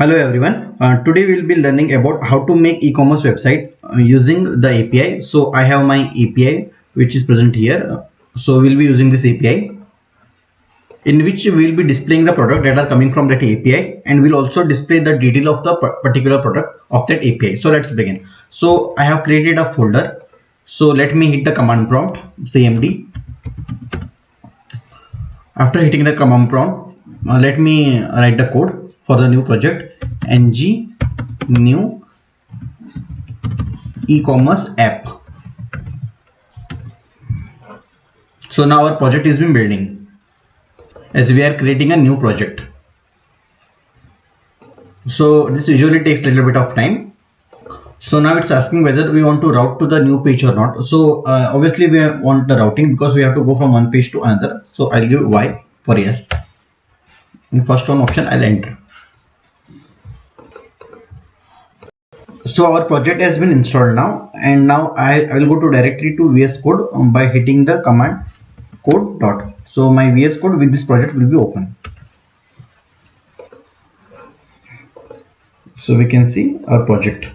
Hello everyone. Today we'll be learning about how to make e-commerce website using the API. So I have my API which is present here. So we'll be using this API in which we'll be displaying the product that are coming from that API, and we'll also display the detail of the particular product of that API. So let's begin. So I have created a folder. So let me hit the command prompt cmd. After hitting the command prompt, let me write the code for the new project. Ng new e-commerce app. So now our project is been building as we are creating a new project. So this usually takes a little bit of time. So now it's asking whether we want to route to the new page or not. So obviously we want the routing because we have to go from one page to another. So I'll give Y for yes. In first one option I'll enter. So our project has been installed now, and now I will go to directly to VS Code by hitting the command code dot. So my VS Code with this project will be open. So we can see our project.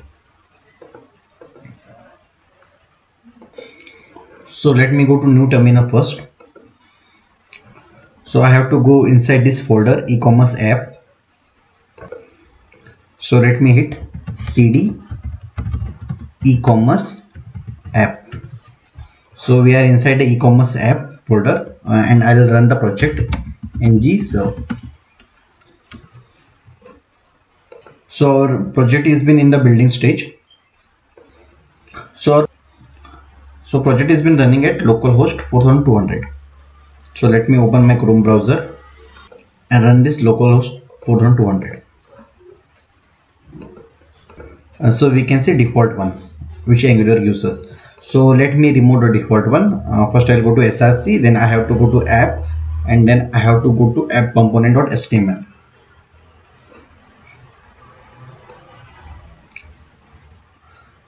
So let me go to new terminal first. So I have to go inside this folder e-commerce app. So let me hit cd e-commerce app. So we are inside the e-commerce app folder, and I will run the project ng serve. So our project has been in the building stage. So project has been running at localhost 4200. So let me open my Chrome browser and run this localhost 4200. So we can see default ones which Angular uses. So let me remove the default one. First I'll go to src, then I have to go to app, and then I have to go to app component.html.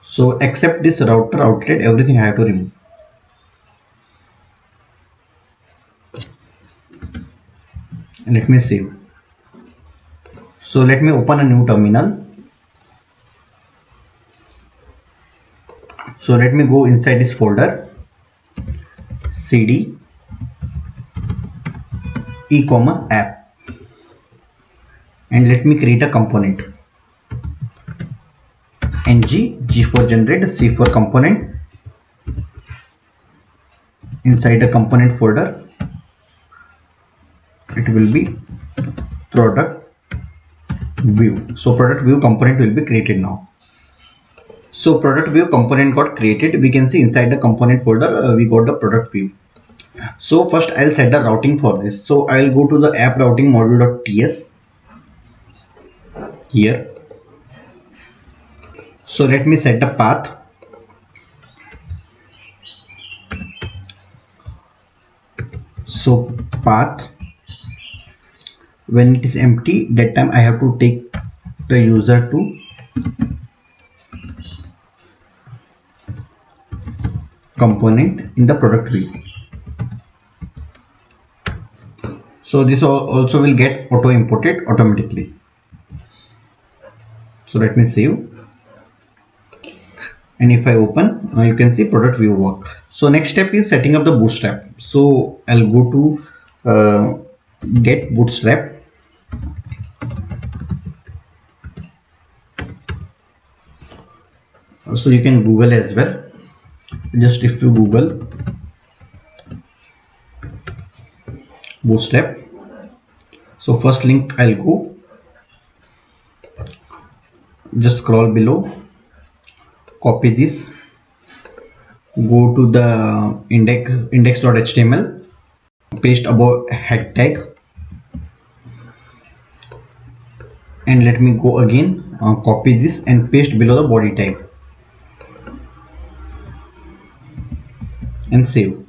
So except this router outlet, everything I have to remove. Let me save. So let me open a new terminal. So let me go inside this folder cd e-commerce app, and let me create a component ng g for generate, c for component. Inside the component folder it will be product view. So product view component will be created now. So product view component got created. We can see inside the component folder we got the product view. So first I'll set the routing for this. So I'll go to the app routing module.ts here. So let me set the path. So path, when it is empty, that time I have to take the user to component in the product view. So this also will get auto imported automatically. So let me save, and if I open, you can see product view work. So next step is setting up the bootstrap. So I'll go to get bootstrap. So you can Google as well. Just if you Google bootstrap, so first link I'll go, just scroll below, copy this, go to the index.html, paste above head tag, and let me go again, copy this and paste below the body tag and save.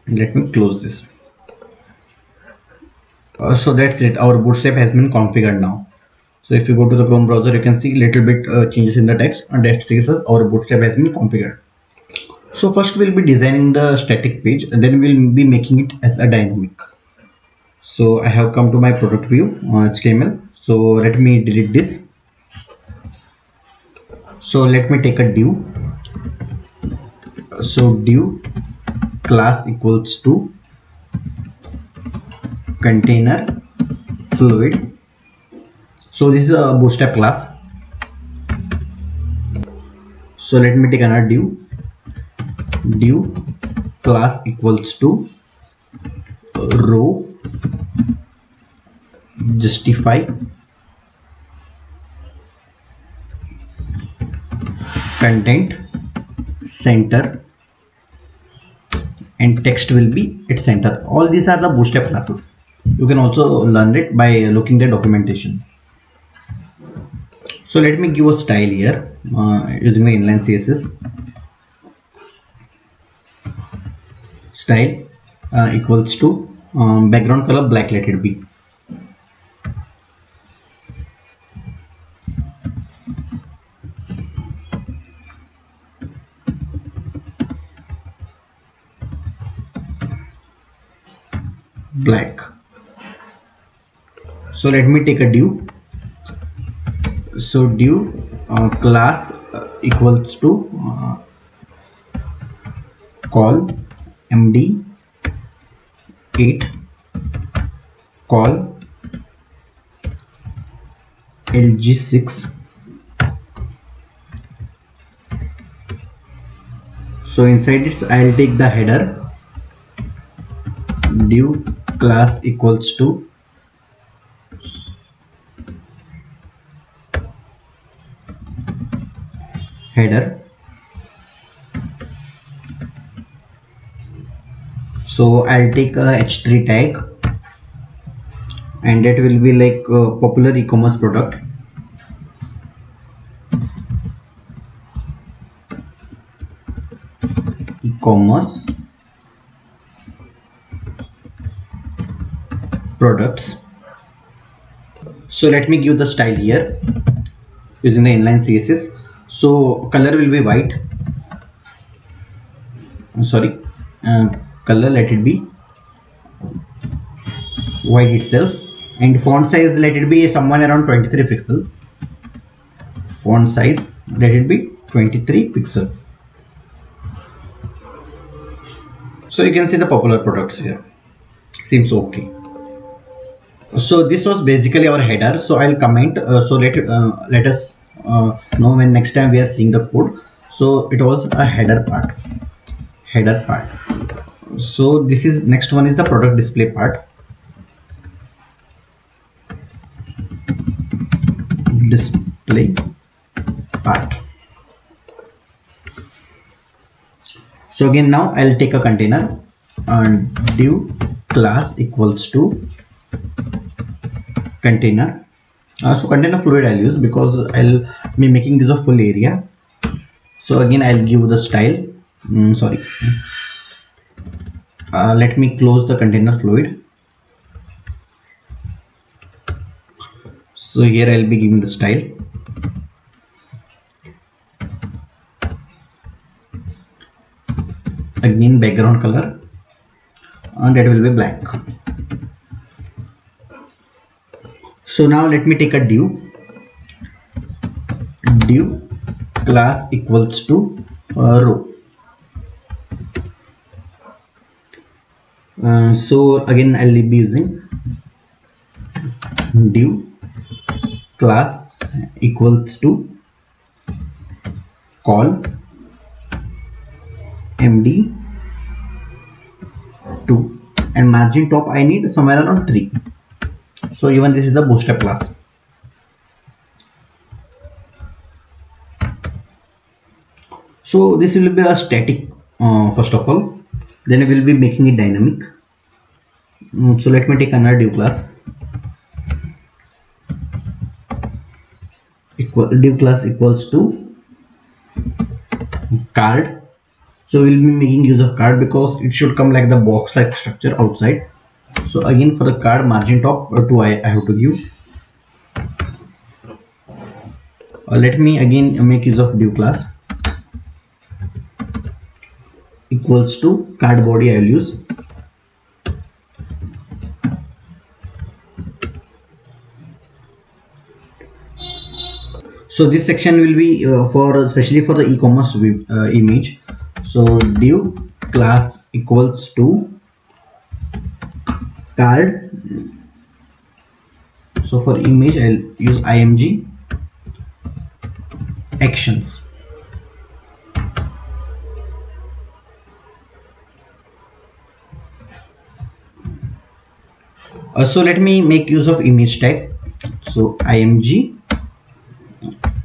Let me close this. So that's it, our bootstrap has been configured now. So if you go to the Chrome browser, you can see little bit changes in the text, and that says our bootstrap has been configured. So first we'll be designing the static page, and then we'll be making it as a dynamic. So I have come to my product view HTML. So let me delete this. So let me take a div. So div class equals to container fluid. So this is a bootstrap class. So let me take another div class equals to row justify content center and text will be at center. All these are the bootstrap classes. You can also learn it by looking at documentation. So let me give a style here using the inline CSS. Style equals to background color black, let it be. Black. So let me take a div. So div class equals to call md8 call lg6. So inside it I'll take the header. Div class equals to header. So I'll take a h3 tag and that will be like a popular e-commerce product. E-commerce products. So let me give the style here using the inline CSS. So color will be white. Color, let it be white itself, and font size let it be somewhere around 23 pixel. Font size let it be 23 pixel. So you can see the popular products here. Seems okay. So this was basically our header. So I'll comment. So let us know when next time we are seeing the code. So it was a header part. So this is next one is the product display part. Display part. So again now I'll take a container and div class equals to container. So container fluid I'll use because I'll be making use of full area. So again I'll give the style. Let me close the container fluid. So here I'll be giving the style. Again background color and that will be black. So now let me take a div class equals to row. So again I'll be using div class equals to call md2 and margin top I need somewhere around 3. So even this is the bootstrap class. So this will be a static first of all, then we will be making it dynamic. So let me take another div class. Div class equals to card. So we'll be making use of card because it should come like the box like structure outside. So again for the card margin top 2 I have to give. Let me again make use of div class equals to card body I will use. So this section will be for especially for the e-commerce image. So div class equals to card. So for image I'll use img actions. So let me make use of image tag. So img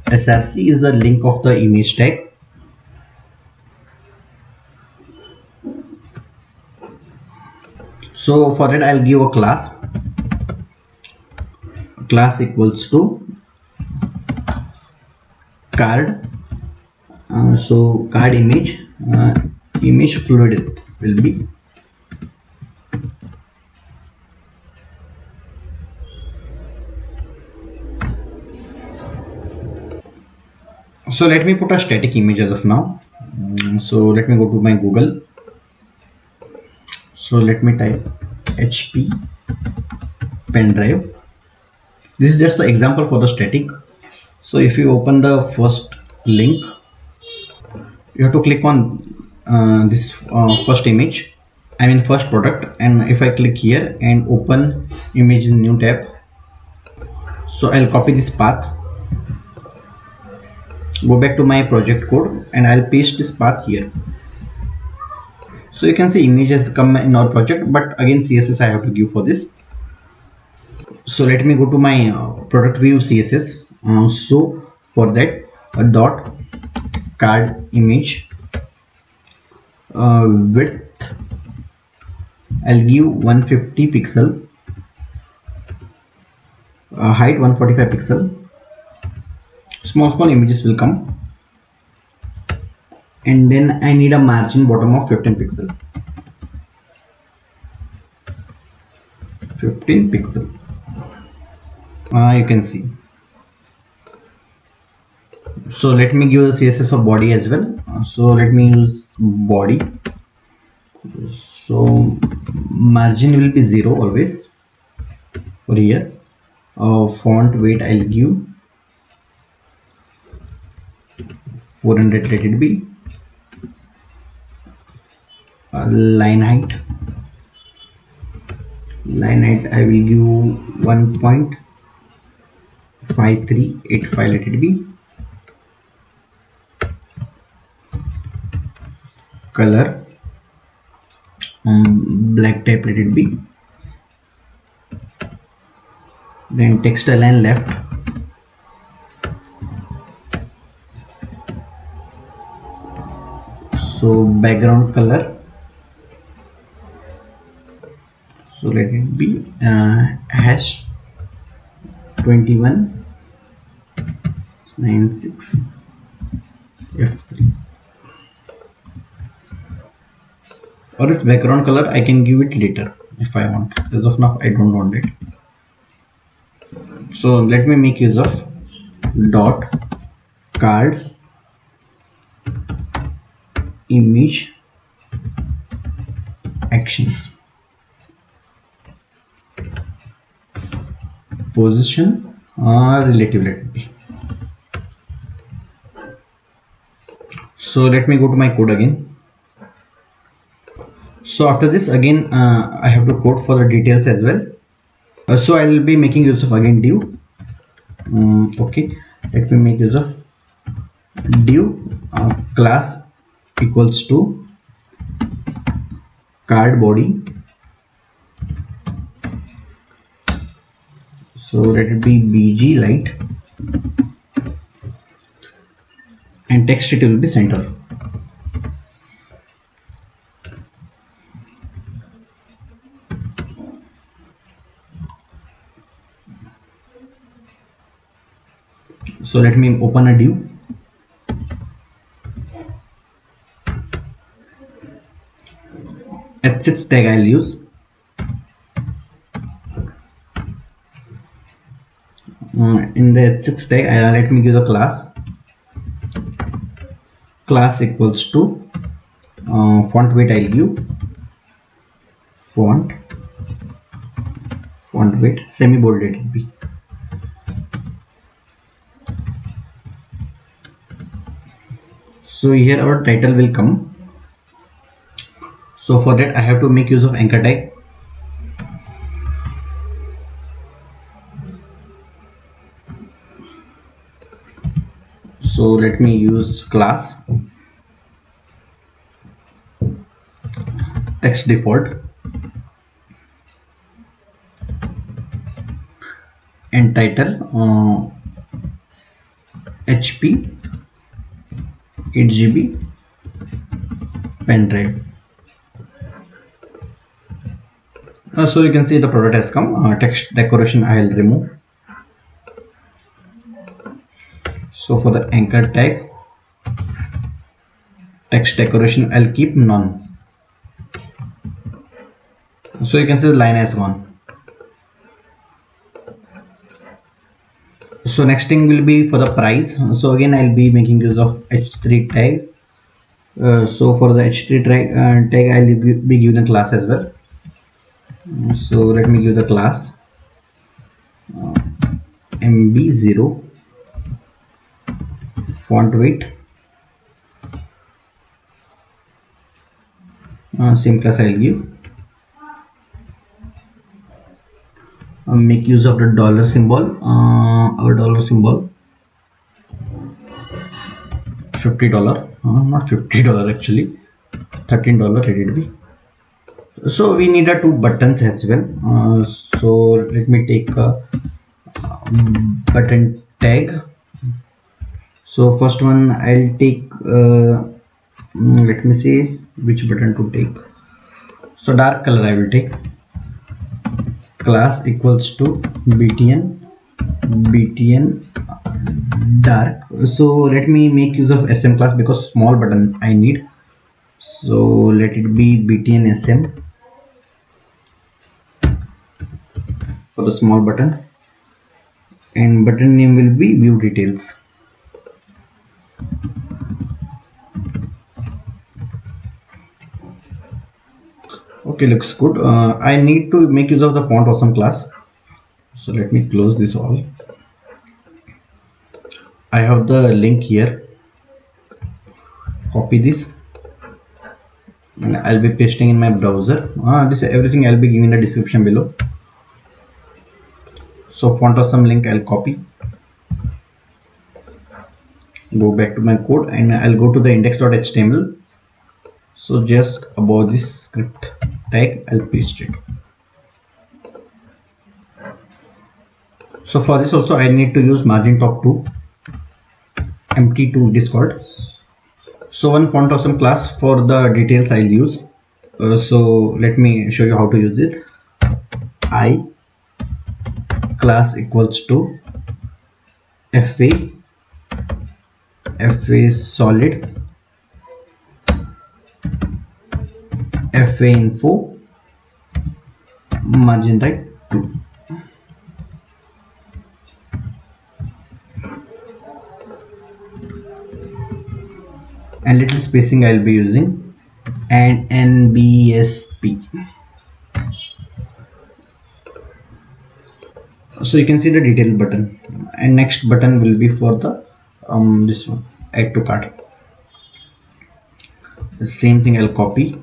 src is the link of the image tag. So for that I'll give a class equals to card. So card image fluid will be. So let me put a static image as of now. So let me go to my Google. So let me type HP pen drive. This is just the example for the static. So if you open the first link, you have to click on this first image, I mean first product, and if I click here and open image in new tab, so I'll copy this path, go back to my project code, and I'll paste this path here. So you can see image has come in our project, but again CSS I have to give for this. So let me go to my product view CSS. So for that a dot card image width I'll give 150 pixel, height 145 pixel. Small images will come, and then I need a margin bottom of 15 pixel. 15 pixel. You can see. So let me give a CSS for body as well. So let me use body. So margin will be 0 always for here. Font weight I'll give 400, let it be. Line height I will give 1.5385, let it be. Color black type, let it be. Then text align left, so background color, so let it be hash 2196 F3. or this background color I can give it later if I want. As of now I don't want it. So let me make use of dot card image actions. Position or relative, let it be. So let me go to my code again. So after this again I have to code for the details as well. So I will be making use of again div. Okay, let me make use of div class equals to card body. So let it be bg light, and text it will be center. So let me open a div. H6 tag I'll use. In the H6 tag let me give the class equals to font weight. I'll give font weight semi bold, it will be. So here our title will come. So for that I have to make use of anchor tag. So let me use class text default and title HP 8GB pen drive. So you can see the product has come. Text decoration I will remove. So for the anchor tag, text decoration I'll keep none. So you can see the line has gone. So next thing will be for the price. So again I'll be making use of h3 tag. So for the h3 tag I'll be given a class as well. So let me give the class MB0 font weight, same class I'll give. Make use of the dollar symbol, our dollar symbol, $50, not $50 actually, $13 let it be. So we need two buttons as well. So let me take a button tag. So first one I'll take, let me see which button to take. So dark color I will take. Class equals to btn dark. So let me make use of sm class because small button I need. So let it be btn sm for the small button, and button name will be view details. Okay, looks good. I need to make use of the font awesome class. So let me close this all. I have the link here. Copy this and I'll be pasting in my browser. This everything I'll be giving the description below. So font awesome link I'll copy. Go back to my code and I'll go to the index.html. So just above this script tag I'll paste it. So for this also I need to use margin top 2 empty to Discord. So one font awesome class for the details I'll use. So let me show you how to use it. I class equals to fa solid fa info margin right 2. And little spacing I'll be using, and NBSP. So you can see the detail button, and next button will be for the this one, add to cart. The same thing I'll copy,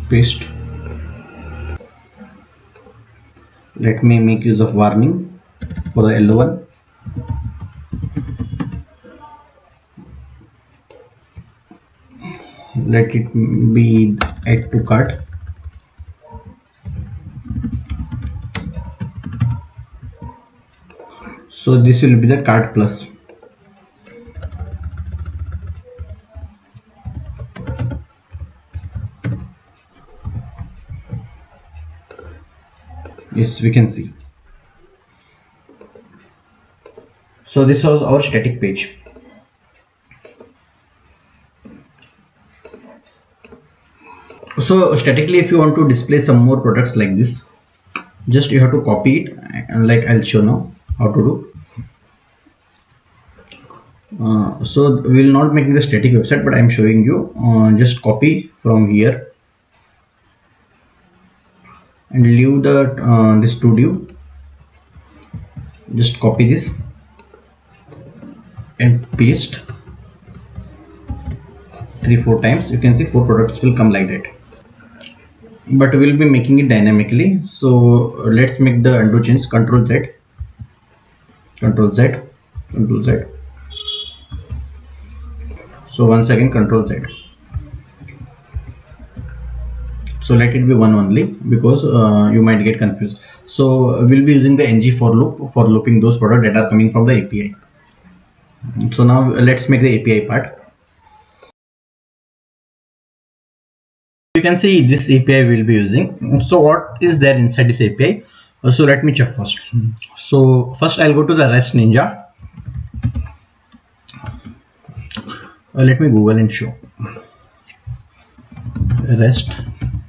paste. Let me make use of warning for the yellow one. Let it be add to cart. So this will be the cart plus. Yes, we can see. So this was our static page. So statically, if you want to display some more products like this, just you have to copy it, and like I'll show now how to do. So we will not make the static website, but I'm showing you. Just copy from here and leave the this studio. Just copy this and paste 3-4 times. You can see 4 products will come like that, but we'll be making it dynamically. So let's make the undo change. Control Z, Control Z, Control Z. So once again Control Z. So let it be one only, because you might get confused. So we'll be using the ng for loop for looping those products that are coming from the API. So now let's make the API part. You can see this API we'll be using. So what is there inside this API? So let me check first. So first I'll go to the REST Ninja. Let me Google and show REST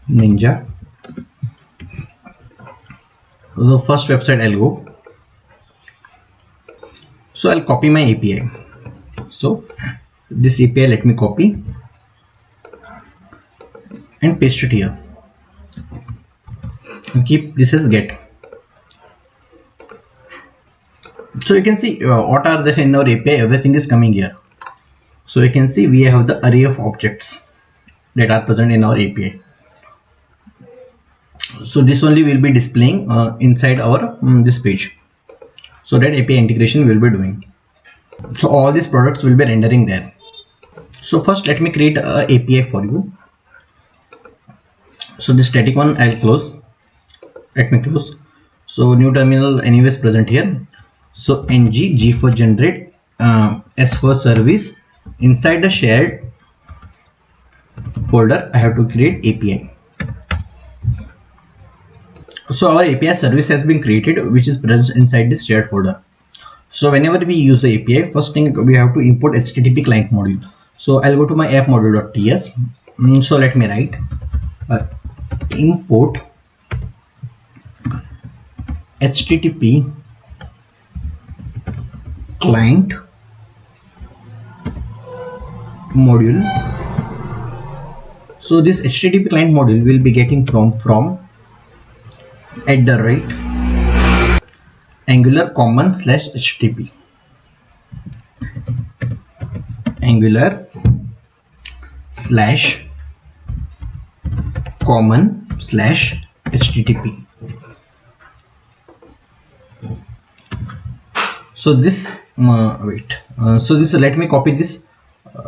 Ninja. The first website I'll go. So I'll copy my API. So this API, let me copy and paste it here. And keep this as get. So you can see what are there in our API. Everything is coming here. So you can see we have the array of objects that are present in our API. So this only will be displaying inside our this page. So that API integration will be doing. So all these products will be rendering there. So first let me create a API for you. So this static one I'll close. Let me close. So new terminal anyways present here. So ng g for generate, s for service. Inside the shared folder I have to create API. So our API service has been created, which is present inside this shared folder. So whenever we use the API, first thing we have to import HTTP client module. So I'll go to my app module.ts. So let me write import HTTP client module. So this HTTP client module will be getting from @Angular common / HTTP Angular / common / HTTP. So this so this, let me copy this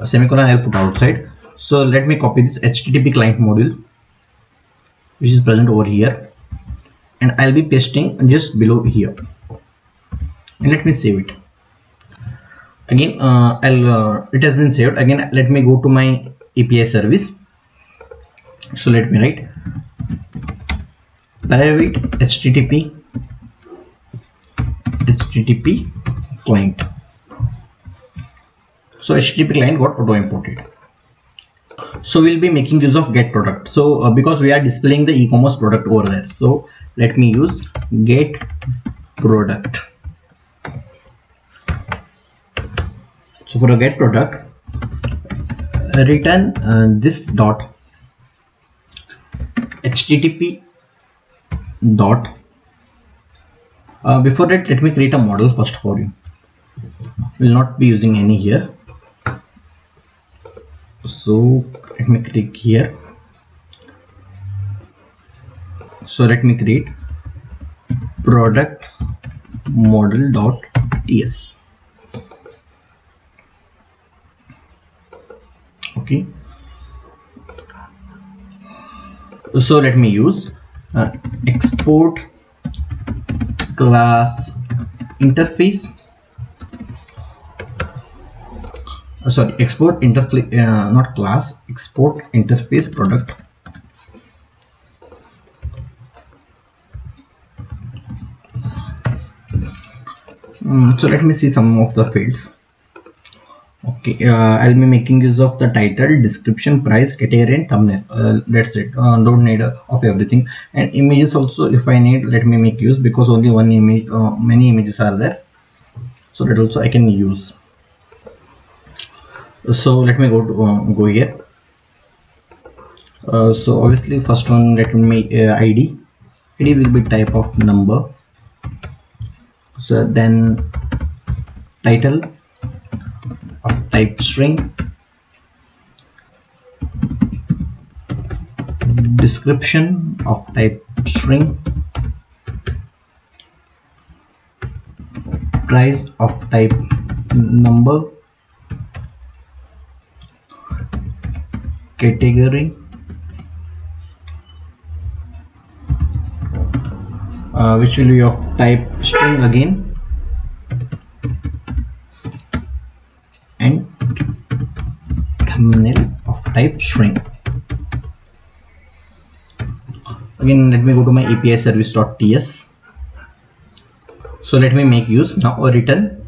semicolon I'll put outside. So let me copy this HTTP client module, which is present over here, and I'll be pasting just below here, and let me save it again. It has been saved. Again let me go to my API service. So let me write private HTTP client. So HTTP client got auto imported. So we'll be making use of get product. So because we are displaying the e-commerce product over there, so let me use get product. So for a get product, return this dot HTTP dot. Before that, let me create a model first for you. Will not be using any here. So let me click here. So let me create product model.ts. Okay. So let me use export class interface. Export interface, not class, export interface product. So let me see some of the fields. Okay, I'll be making use of the title, description, price, category, and thumbnail. That's it. Don't need of everything. And images also, if I need, let me make use, because only one image, many images are there. So that also I can use. So let me go here. So obviously first one, let me make ID. ID will be type of number. So then title, type string, description of type string, price of type number, category, which will be of type string again, and thumbnail of type string. Again, let me go to my API service.ts. So let me make use now a return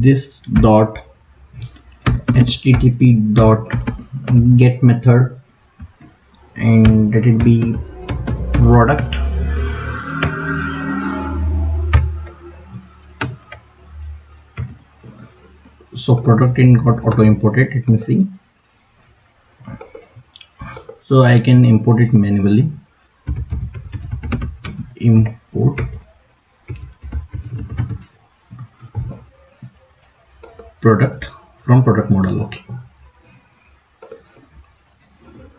this dot http dot get method, and let it be product. So product in got auto imported. Let me see. So I can import it manually. Import product from product model. Okay.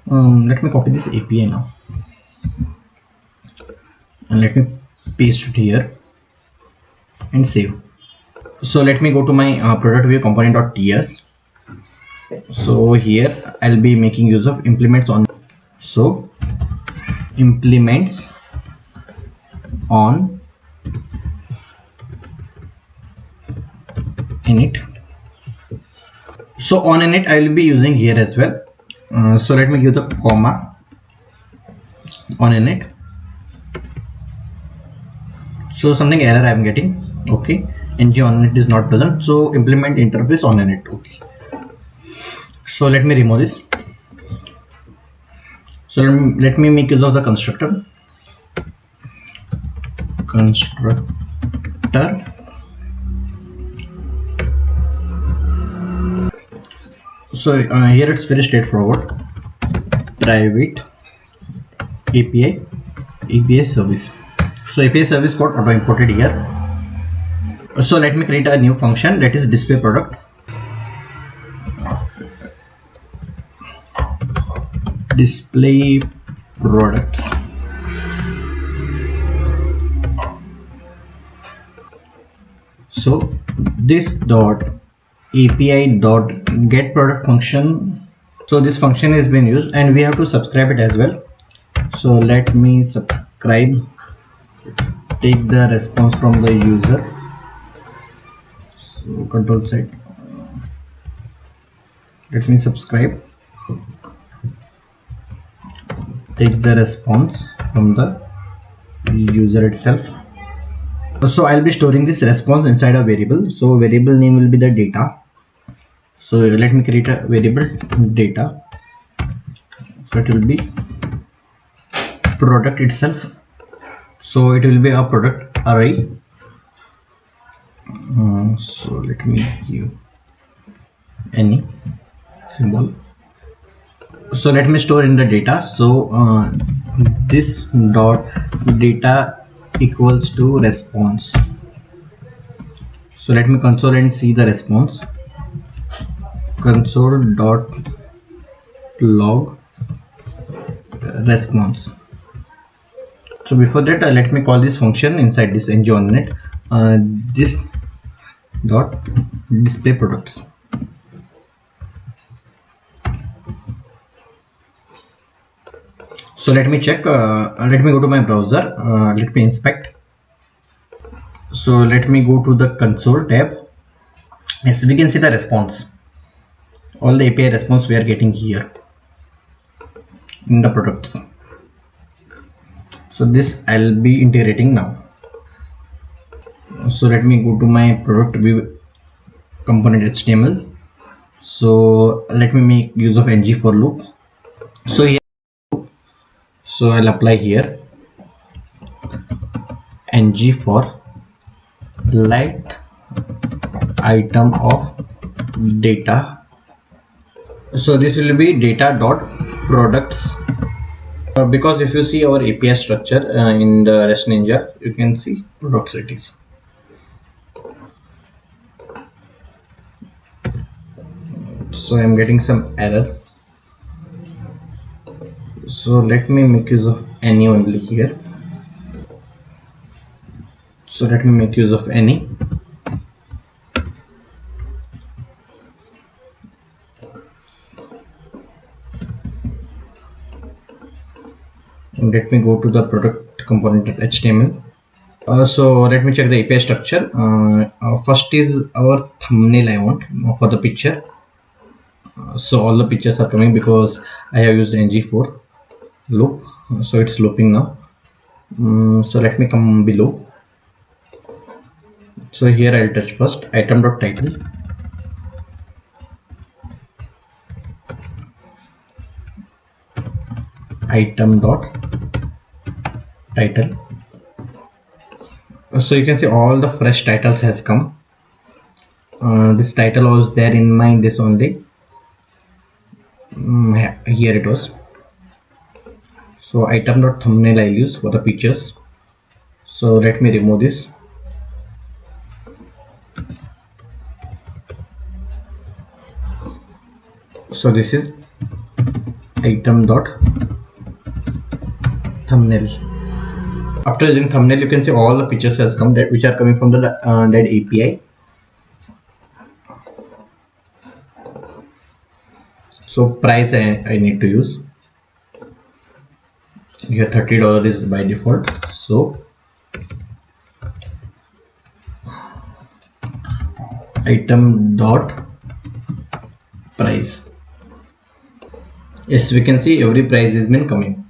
Let me copy this API now, and let me paste it here and save. So let me go to my product view component.ts. So here I'll be making use of implements on. So implements on init. So on init I will be using here as well. So let me give the comma on init. So something error I am getting. Okay, ng on init is not present. So implement interface on init. Okay. So let me remove this. So let me make use of the constructor. So here it's very straightforward. Private API service. So API service got auto imported here. So let me create a new function, that is display product. Display products. So this dot API dot get product function. So this function has been used, and we have to subscribe it as well. So let me subscribe. Take the response from the user. So control set. Let me subscribe. Take the response from the user itself. So I'll be storing this response inside a variable. So variable name will be the data. So let me create a variable data. So it will be product itself. So it will be a product array. So let me give any symbol. So let me store in the data. So this dot data equals to response. So let me console and see the response. Console dot log response. So before that, let me call this function inside this ng on init. This dot display products. So let me check. Let me go to my browser. Let me inspect. So let me go to the console tab. Yes, we can see the response. All the API response we are getting here in the products. So this I'll be integrating now. So let me go to my product view component HTML. So let me make use of ng for loop. So here, so I'll apply here ng for light item of data. So this will be data dot products, because if you see our API structure in the REST Ninja, you can see products it is. So I'm getting some error. So let me make use of any only here. So let me make use of any. And let me go to the product component.html. So let me check the API structure. First is our thumbnail I want for the picture. So all the pictures are coming because I have used ng4 loop. So it's looping now. So let me come below. So here I'll touch first item.title. Item.title. So you can see all the fresh titles has come. This title was there in my this only. Here it was. So item.thumbnail I'll use for the pictures. So let me remove this. So this is item.thumbnail. After using thumbnail, you can see all the pictures has come that which are coming from the that API. So price I need to use. Here $30 is by default. So item.price. Yes, we can see every price has been coming.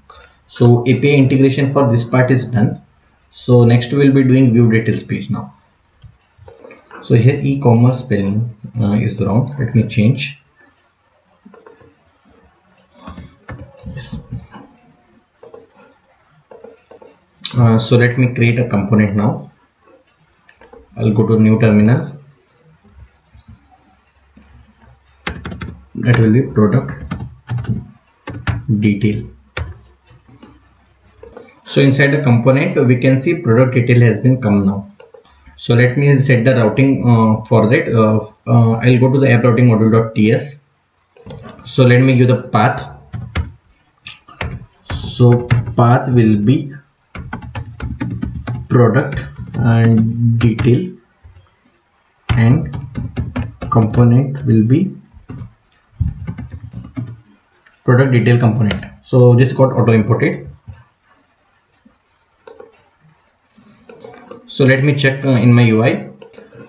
So API integration for this part is done. So next we will be doing view details page now. So here e-commerce spelling is wrong. Let me change. Yes. So let me create a component now. I'll go to new terminal. That will be product detail. So inside the component we can see product detail has been come now. So let me set the routing for that. I'll go to the app routing module.ts. So let me give the path. So path will be product and detail, and component will be product detail component. So this got auto imported. So let me check in my UI.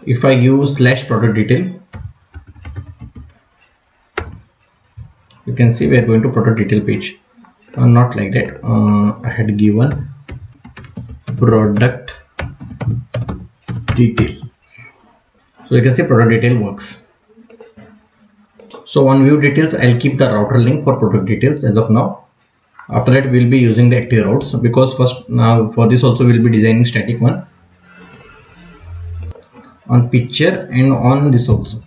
If I use /product detail, you can see we are going to product detail page. Not like that. I had given product detail. So you can see product detail works. So on view details, I'll keep the router link for product details as of now. After that, we'll be using the active routes, because first now for this also we'll be designing static one on picture and on this also.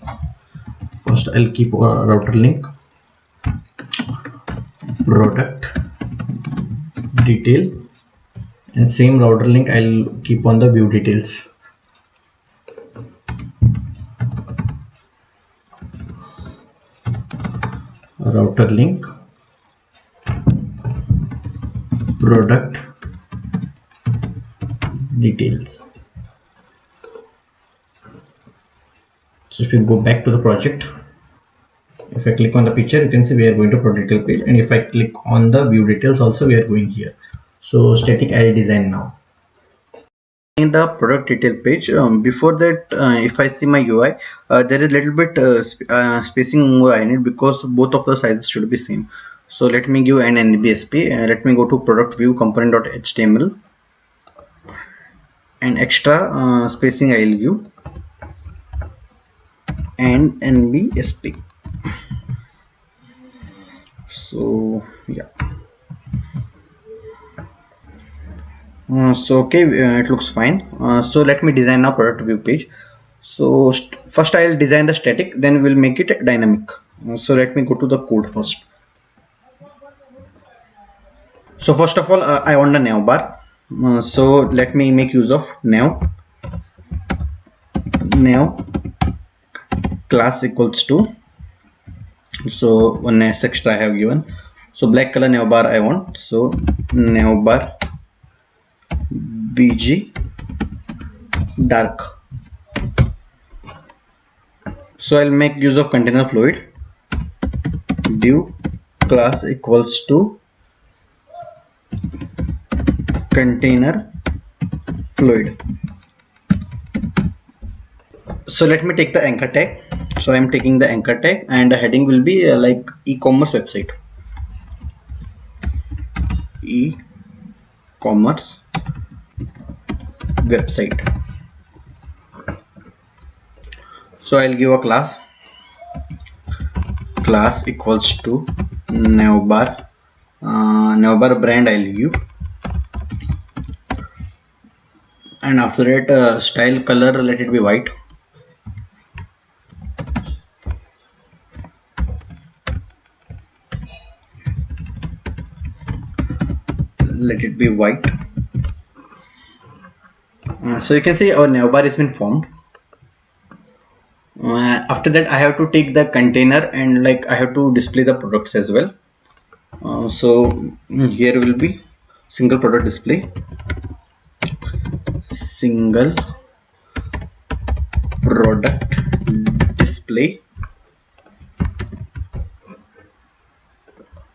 First I'll keep a router link product detail, and same router link I'll keep on the view details. Router link product details. So if you go back to the project, if I click on the picture, you can see we are going to product detail page, and if I click on the view details also, we are going here. So static I'll design now. In the product detail page, before that, if I see my UI, there is a little bit spacing more I need, because both of the sizes should be same. So let me give an NBSP. Let me go to product view component.html, and extra spacing I will give and NBSP. So yeah. So okay, it looks fine. So let me design now product view page. So first I'll design the static, then we'll make it dynamic. So let me go to the code first. So first of all, I want the nav bar. So let me make use of nav class equals to So one next extra I have given. So black color navbar I want. So navbar bg dark. So I'll make use of container fluid. Div class equals to container fluid. So let me take the anchor tag. So I'm taking the anchor tag, and the heading will be like e-commerce website. E-commerce website. So I'll give a class. Class equals to navbar. Navbar brand I'll give, and after that style color let it be white. Let it be white. So you can see our navbar has been formed. After that I have to take the container and like I have to display the products as well. So here will be single product display, single product display.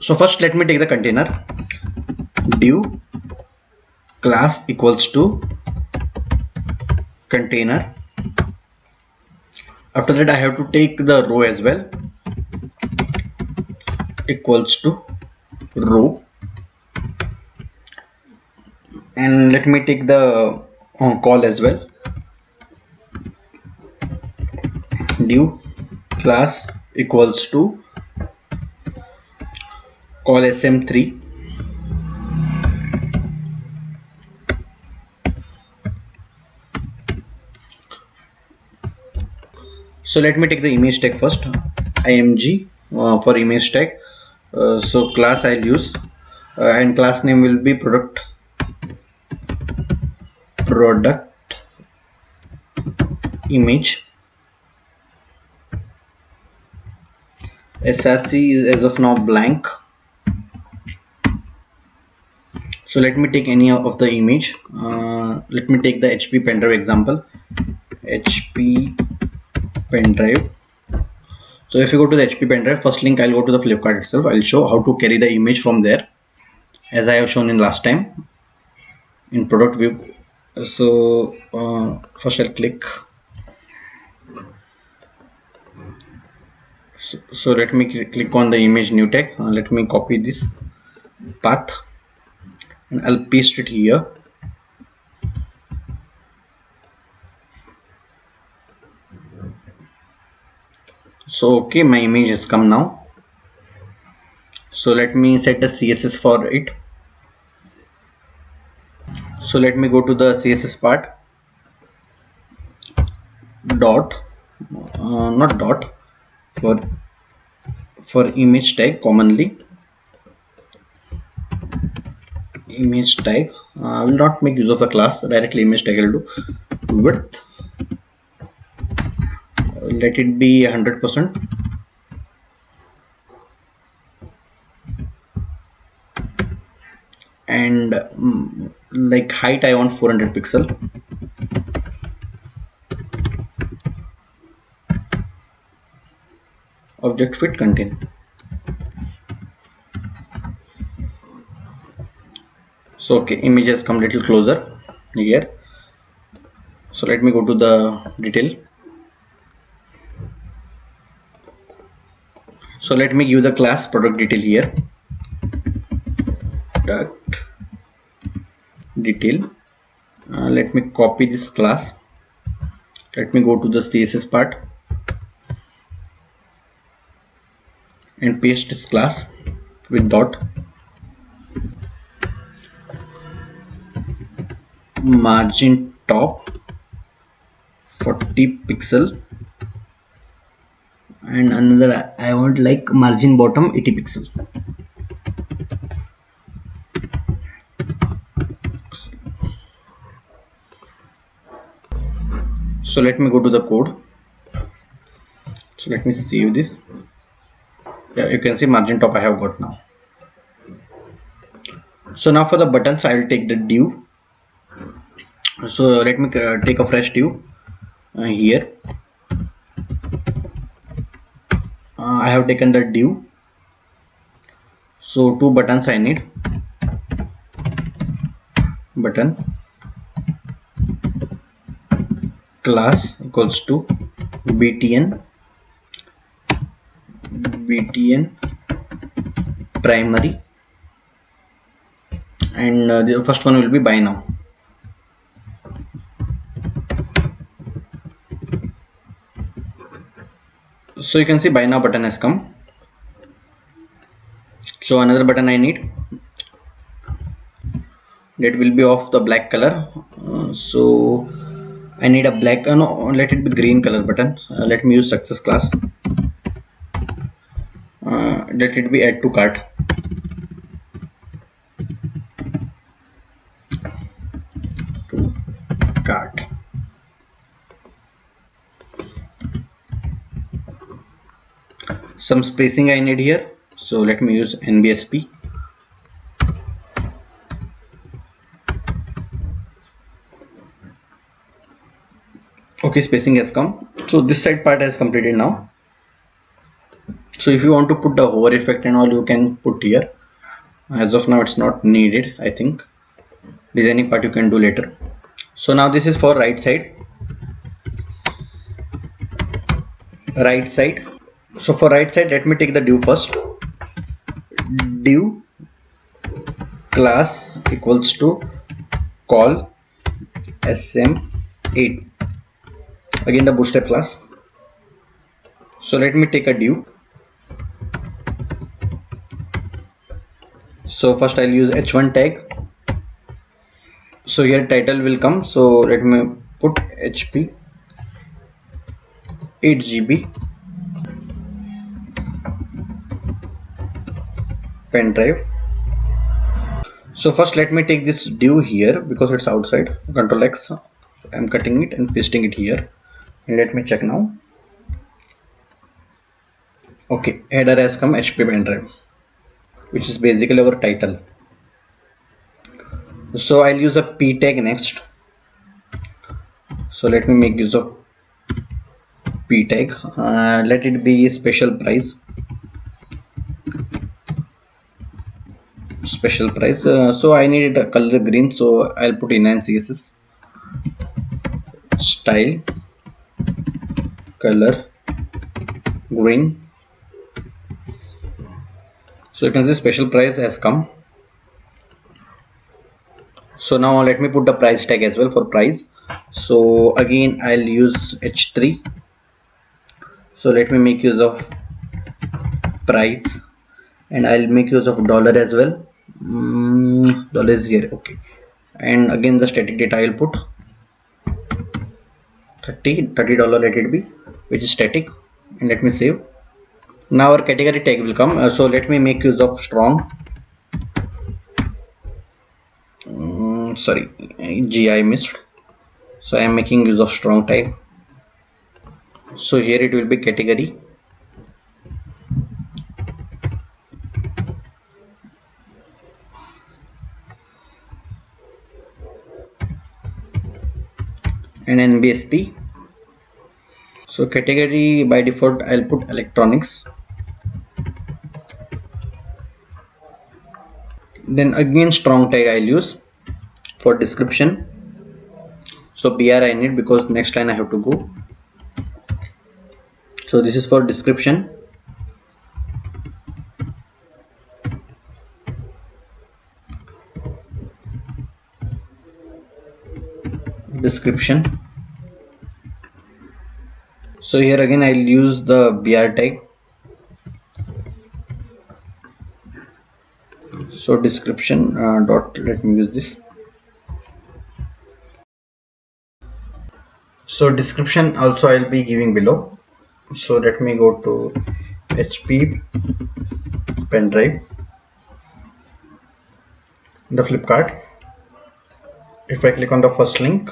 So first let me take the container. Div class equals to container. After that I have to take the row as well, equals to row, and let me take the call as well. Div class equals to call sm3. So let me take the image tag first. img for image tag. So class I'll use, and class name will be product image. src is as of now blank. So let me take any of the image. Let me take the HP pen drive example. HP pen drive. So if you go to the HP pen drive, first link I'll go to the Flipkart itself. I'll show how to carry the image from there, as I have shown in last time in product view. So first I'll click. So let me click on the image new tag. Let me copy this path and I'll paste it here. So okay, my image has come now. So let me set a CSS for it. So let me go to the CSS part. Dot, not dot, for image tag commonly. Image tag. I will not make use of the class. Directly image tag will do. Width. Let it be 100%. And like height I want 400 pixel. Object fit contain. So okay, image has come little closer here. So let me go to the detail. So let me give the class product detail here. Product detail. Let me copy this class. Let me go to the CSS part and paste this class with dot. Margin top 40 pixel, and another I want like margin bottom 80 pixel. So let me go to the code. So let me save this. Yeah, you can see margin top I have got now. So now for the buttons I will take the div. So let me take a fresh div here. I have taken the div. So 2 buttons I need. Button class equals to btn primary, and the first one will be buy now. So you can see buy now button has come. So another button I need, that will be of the black color. So I need a black, no, let it be green color button. Let me use success class. Let it be add to cart. Some spacing I need here, so let me use NBSP. Okay, spacing has come. So this side part has completed now. So if you want to put the hover effect and all, you can put here. As of now it's not needed, I think. Designing part you can do later. So now this is for right side. So for right side, let me take the div first. Div class equals to call sm8. Again the bootstrap class. So let me take a div. So first I'll use h1 tag. So here title will come. So let me put HP 8 GB pen drive. So first let me take this div here because it's outside. Control X. I'm cutting it and pasting it here. And let me check now. Okay, header has come HP pen drive, which is basically our title. So I'll use a p tag next. So let me make use of p tag. Let it be special price. So I need a color green, so I'll put inline CSS style color green. So you can see special price has come. So now let me put the price tag as well for price. So again I'll use h3. So let me make use of price, and I'll make use of dollar as well. Dollar is here. Okay, and again the static data I will put $30 let it be, which is static, and let me save. Now our category tag will come. So let me make use of strong. Sorry, G I missed. So I am making use of strong tag. So here it will be category. And NBSP. So category by default I'll put electronics. Then again strong tag I'll use for description. So BR I need because next line I have to go. So this is for description. So here again I'll use the BR tag. So description dot, let me use this. So description also I'll be giving below. So let me go to HP pen drive, the Flipkart. If I click on the first link,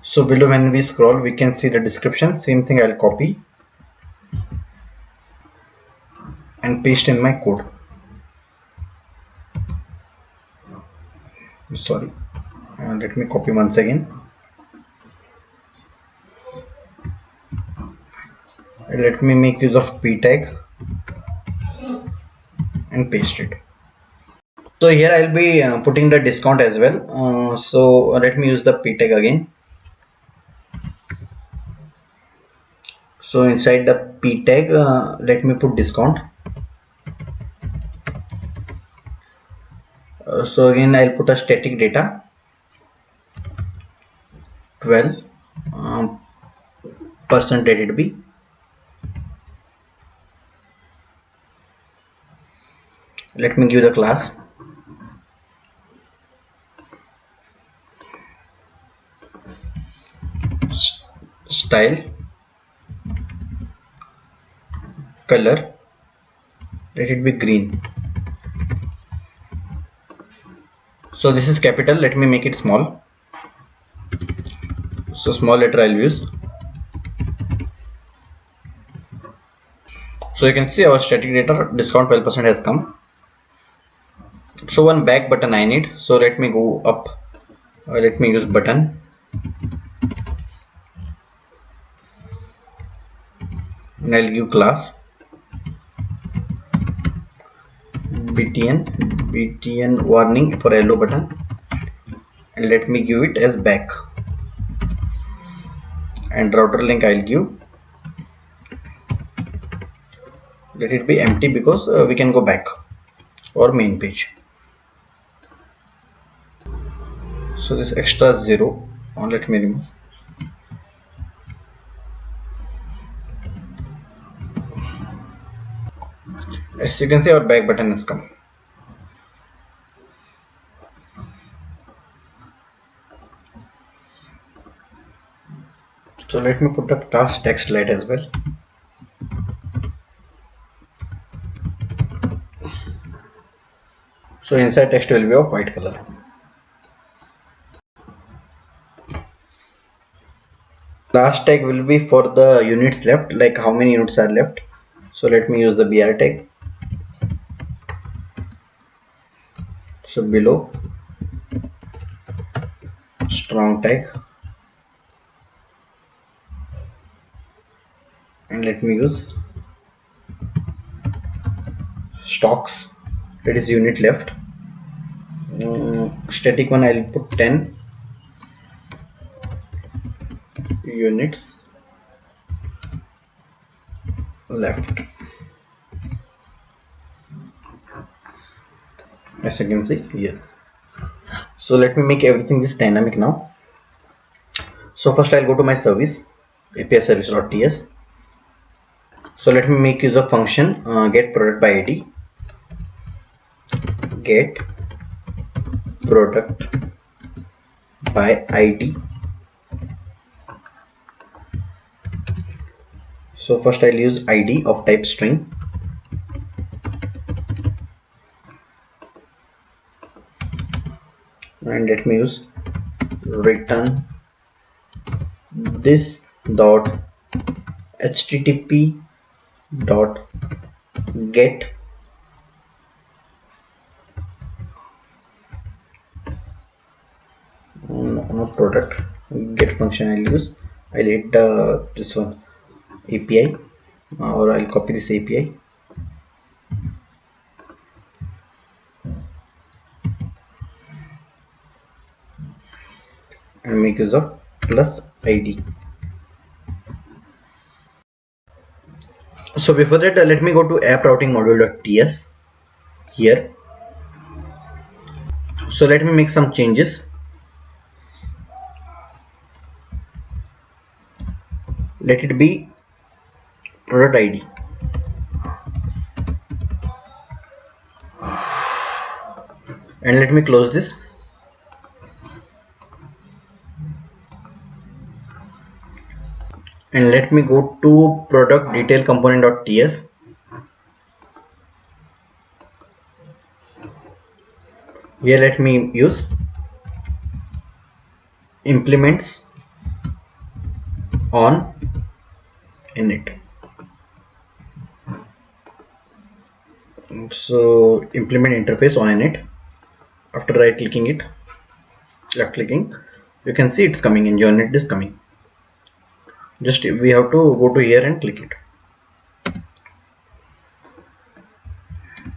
so below when we scroll we can see the description. Same thing I'll copy and paste in my code. Sorry, let me copy once again. Let me make use of p tag and paste it. So here I'll be putting the discount as well. So let me use the p tag again. So inside the p tag, let me put discount. So again I'll put a static data 12 percent, let it be. Let me give the class style, color, let it be green. So this is capital, let me make it small. So small letter I'll use. So you can see our static data discount 12% has come. So one back button I need. So let me go up. Let me use button. And I'll give class btn warning for yellow button, and let me give it as back. And router link I'll give. Let it be empty because we can go back or main page. So this extra 0, let me remove. As you can see, our back button has come. So let me put the task text light as well. So inside text will be of white color. Last tag will be for the units left, like how many units are left. So let me use the br tag. So below strong tag, and let me use stocks, that is unit left. Static one I'll put 10 units left, as you can see here. So let me make everything this dynamic now. So first I'll go to my service, API service.ts. So let me make use of function get product by ID, get product by ID. So first I'll use ID of type string, and let me use return this dot http dot get not product, get function I'll use. I'll hit this one API, or I'll copy this API and make use of plus ID. So before that, let me go to app routing module.ts here. So let me make some changes. Let it be product ID, and let me close this. And let me go to product detail component.ts. Here let me use implements on init. So implement interface on it. After right clicking it, left clicking, you can see it's coming in. Join it is coming. Just we have to go to here and click it.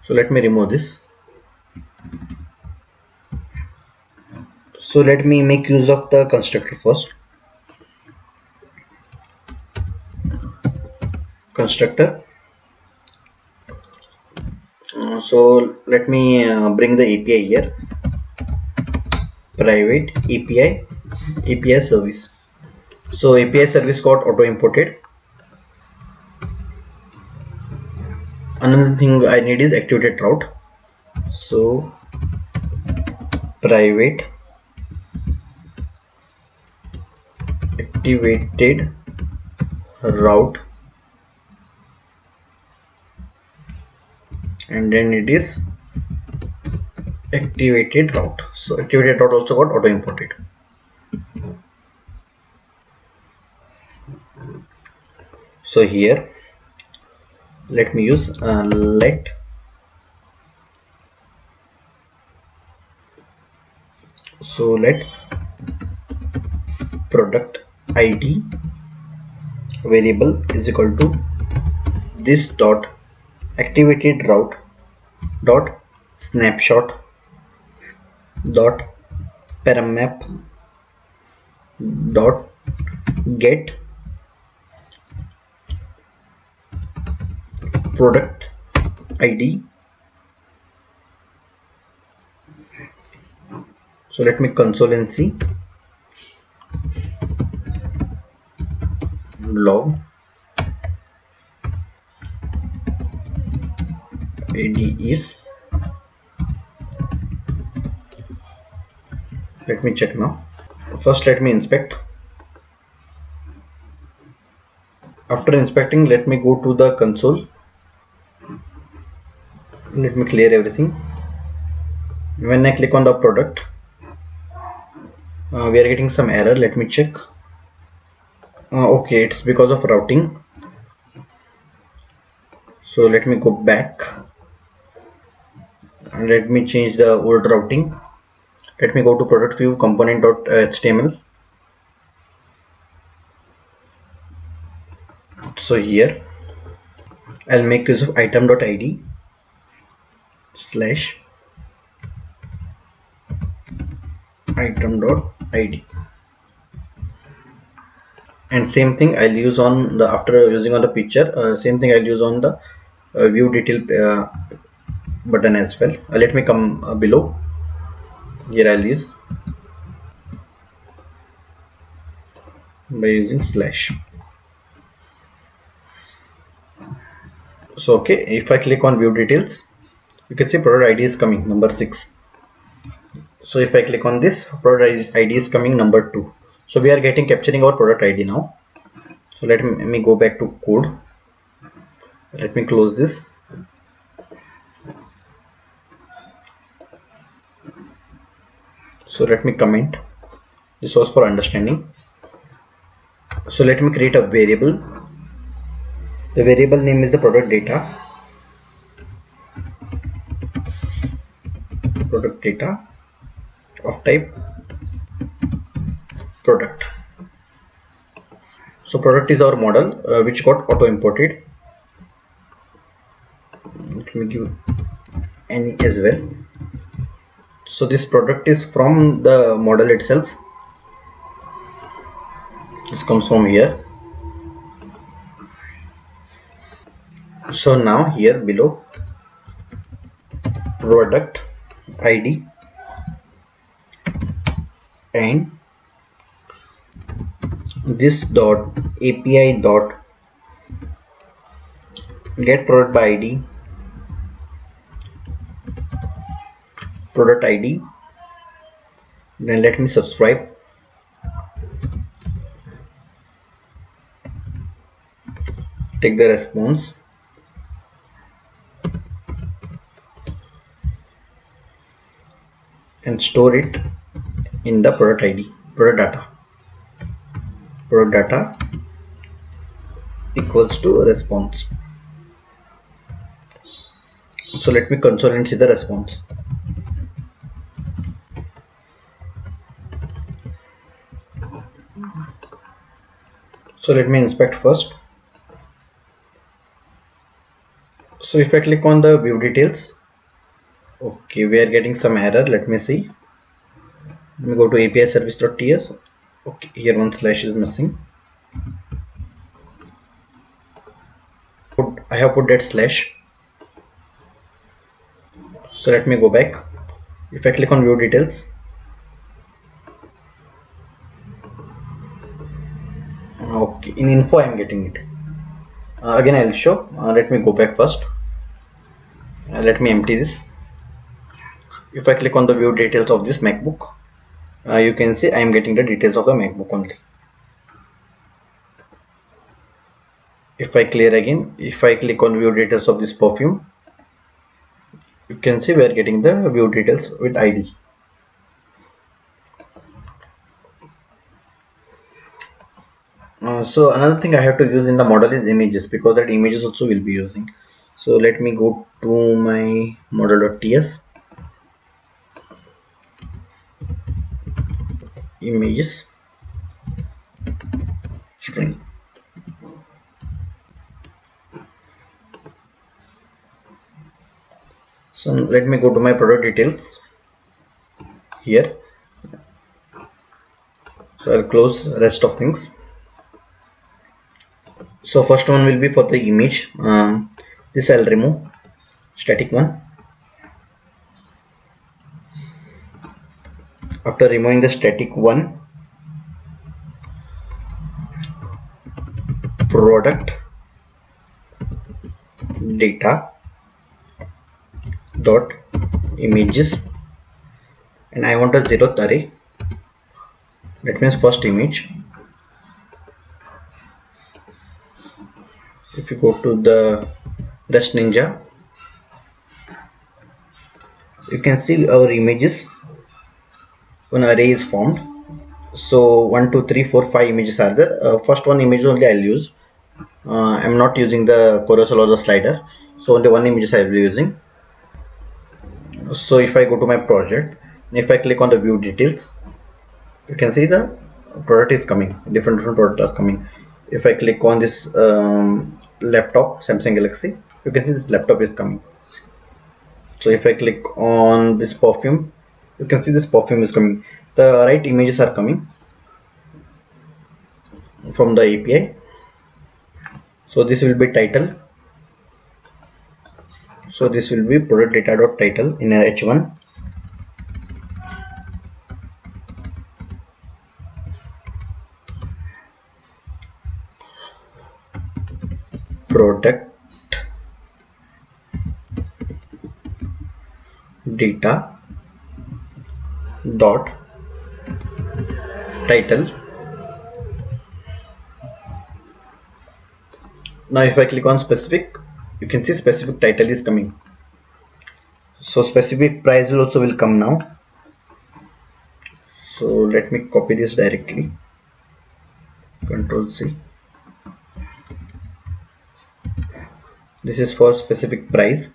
So let me remove this. So let me make use of the constructor first. Constructor. So let me bring the API here. Private API service. So API service got auto imported. Another thing I need is activated route. So private activated route, and then it is activated route. So activated route also got auto imported. So here let me use let product ID variable is equal to this dot activated route dot snapshot dot paramap dot get product ID. So let me console and see. Log ID is, let me check now. First let me inspect. After inspecting, let me go to the console. Let me clear everything. When I click on the product, we are getting some error. Let me check. Okay, it's because of routing. So let me go back and let me change the old routing. Let me go to product view component.html. So here I'll make use of item.id slash item.id, and same thing I'll use on the, after using on the picture, same thing I'll use on the view detail button as well. Let me come below. Here I'll use by using slash. So okay, if I click on view details, you can see product ID is coming number 6. So if I click on this, product ID is coming number 2. So we are capturing our product ID now. So let me go back to code. Let me close this. So let me comment. This was for understanding. So let me create a variable. The variable name is the product data. Product data of type product. So product is our model which got auto imported. Let me give any as well. So this product is from the model itself. This comes from here. So now here below product ID and this dot API dot get product by ID, product ID. Then let me subscribe. Take the response. And store it in the product ID, product data equals to response. So let me console and see the response. So let me inspect first. So if I click on the view details, okay, we are getting some error. Let me see. Let me go to API service.ts. Okay, here one slash is missing. I have put that slash. So let me go back. If I click on view details, okay, in info I am getting it. Again I'll show. Let me go back first. Let me empty this. If I click on the view details of this MacBook, you can see I am getting the details of the MacBook only. If I clear again, if I click on view details of this perfume, you can see we are getting the view details with ID. So another thing I have to use in the model is images, because that images also will be using. So let me go to my model.ts, images, string. So let me go to my product details here. So I'll close rest of things. So first one will be for the image. This I'll remove, static one. After removing the static one, product data dot images, and I want a zeroth array. That means first image. If you go to the Rest Ninja, you can see our images. One array is formed. So 1, 2, 3, 4, 5 images are there. First one image only I'll use. I'm not using the carousel or the slider, so only one image I will be using. So if I go to my project, if I click on the view details, you can see the product is coming. Different products are coming. If I click on this laptop, Samsung Galaxy, you can see this laptop is coming. So if I click on this perfume, you can see this perfume is coming. The right images are coming from the API. So this will be title. So this will be product data.title in a h1. Product data dot title. Now if I click on specific, you can see specific title is coming. So specific price will also come now. So let me copy this directly. Control C. This is for specific price.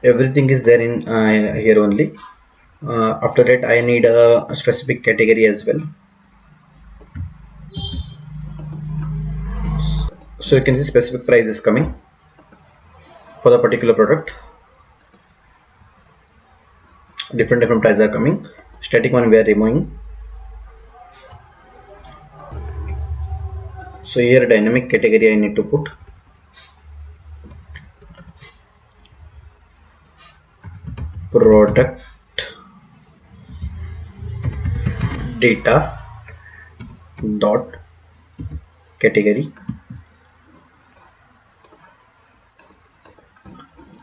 Everything is there in here only. After that I need a specific category as well. So you can see specific price is coming for the particular product. Different prices are coming. Static one we are removing. So here dynamic category I need to put. Product data dot category.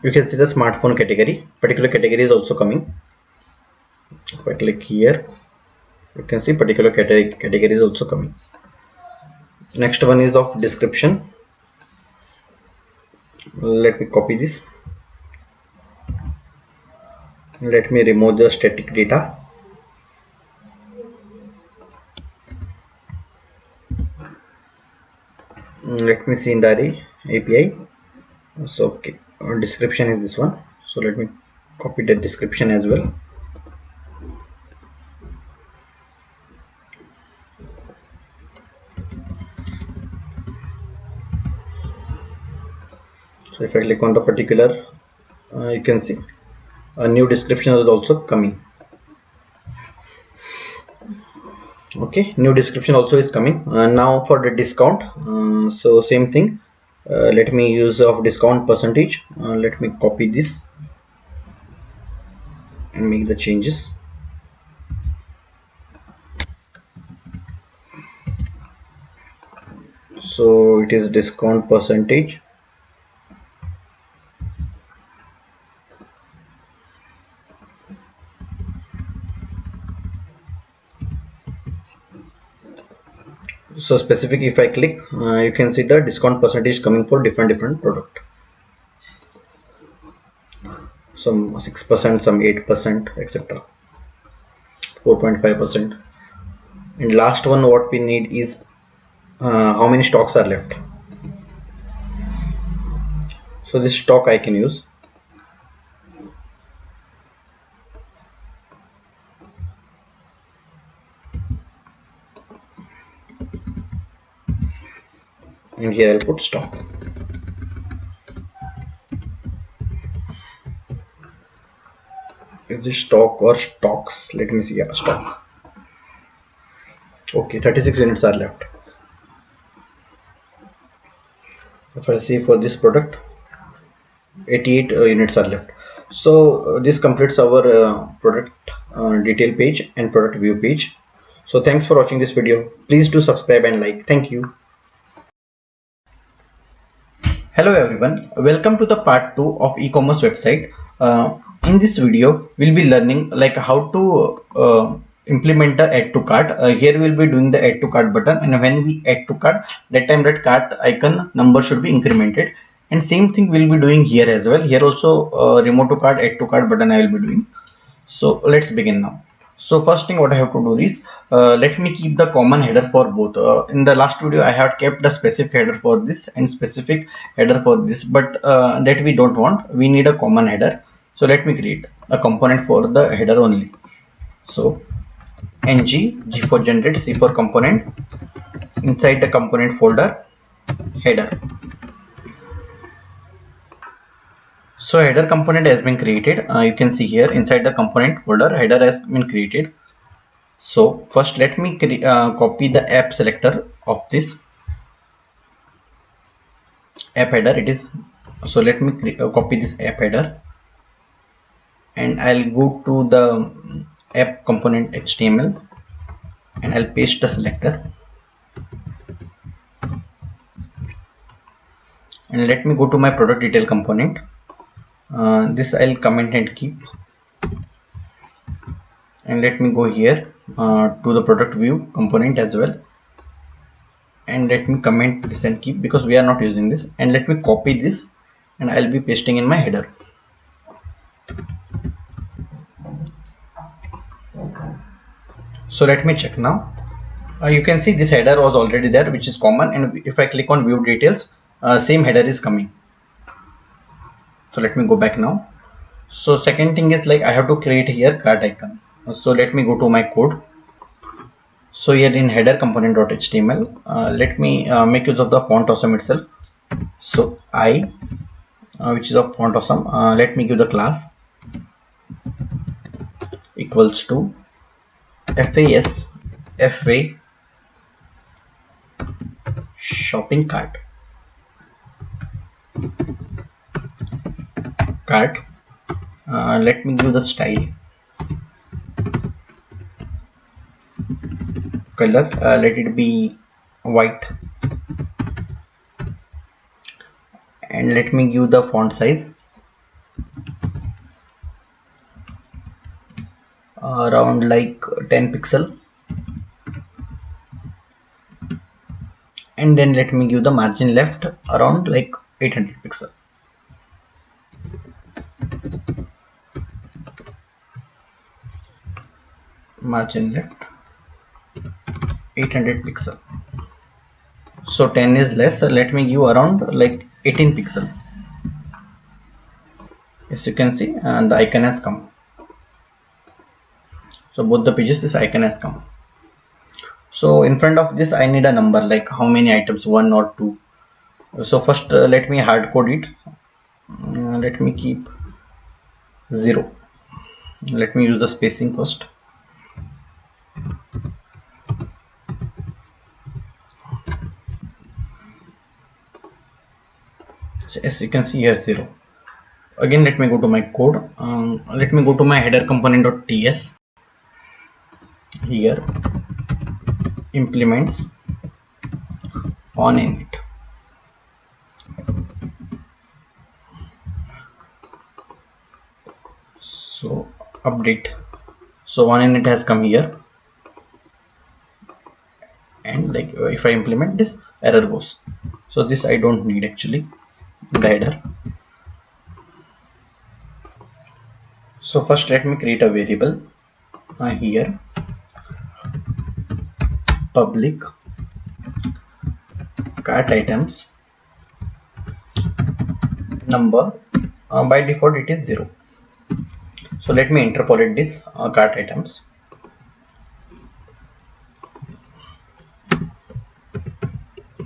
You can see the smartphone category. Particular category is also coming. If I click here, you can see particular category is also coming. Next one is of description. Let me copy this. Let me remove the static data. Let me see in the array API. So okay, description is this one. So let me copy the description as well. So if I click on the particular, you can see a new description is also coming. Okay, new description also is coming. Now for the discount, so same thing. Let me use of discount percentage. Let me copy this and make the changes. So it is discount percentage. So specific, if I click, you can see the discount percentage coming for different product. Some 6%, some 8%, etc. 4.5%. And last one, what we need is how many stocks are left. So this stock I can use. And here I'll put stock. Is this stock or stocks? Let me see. Yeah, stock. Okay, 36 units are left. If I see for this product, 88 units are left. So this completes our product detail page and product view page. So thanks for watching this video. Please do subscribe and like. Thank you. Hello everyone, welcome to the part 2 of e-commerce website. In this video we'll be learning like how to implement the add to cart. Here we'll be doing the add to cart button, and when we add to cart, that time that cart icon number should be incremented, and same thing we'll be doing here as well. Here also remove to cart, add to cart button I will be doing. So let's begin now. So first thing what I have to do is let me keep the common header for both. In the last video I have kept the specific header for this and specific header for this, but that we don't want. We need a common header. So let me create a component for the header only. So ng, G for generate, C for component, inside the component folder header. So header component has been created. You can see here inside the component folder header has been created. So first let me copy the app selector of this app header. It is, so let me copy this app header, and I'll go to the app component HTML and I'll paste the selector, and let me go to my product detail component. This I'll comment and keep, and let me go here to the product view component as well, and let me comment this and keep because we are not using this, and let me copy this and I'll be pasting in my header. So let me check now. You can see this header was already there, which is common, and if I click on view details, same header is coming. So let me go back now. So second thing is like I have to create here cart icon. So let me go to my code. So here in header component.html, let me make use of the font awesome itself. So I, which is of font awesome, let me give the class equals to FAS FA shopping cart. Let me give the style, color, let it be white, and let me give the font size around like 10 pixel, and then let me give the margin left around like 800 pixel. Margin left 800 pixel. So 10 is less, so let me give around like 18 pixel. As you can see, and the icon has come. So both the pages this icon has come. So in front of this I need a number, like how many items, 1 or 2. So first let me hard code it. Let me keep 0. Let me use the spacing first. So as you can see here, 0. Again let me go to my code. Let me go to my header component.ts. Here implements on init. So update. So on init has come here, and like if I implement this, error goes. So this I don't need actually, the header. So first let me create a variable here, public cart items number. By default it is 0. So let me interpolate this cart items.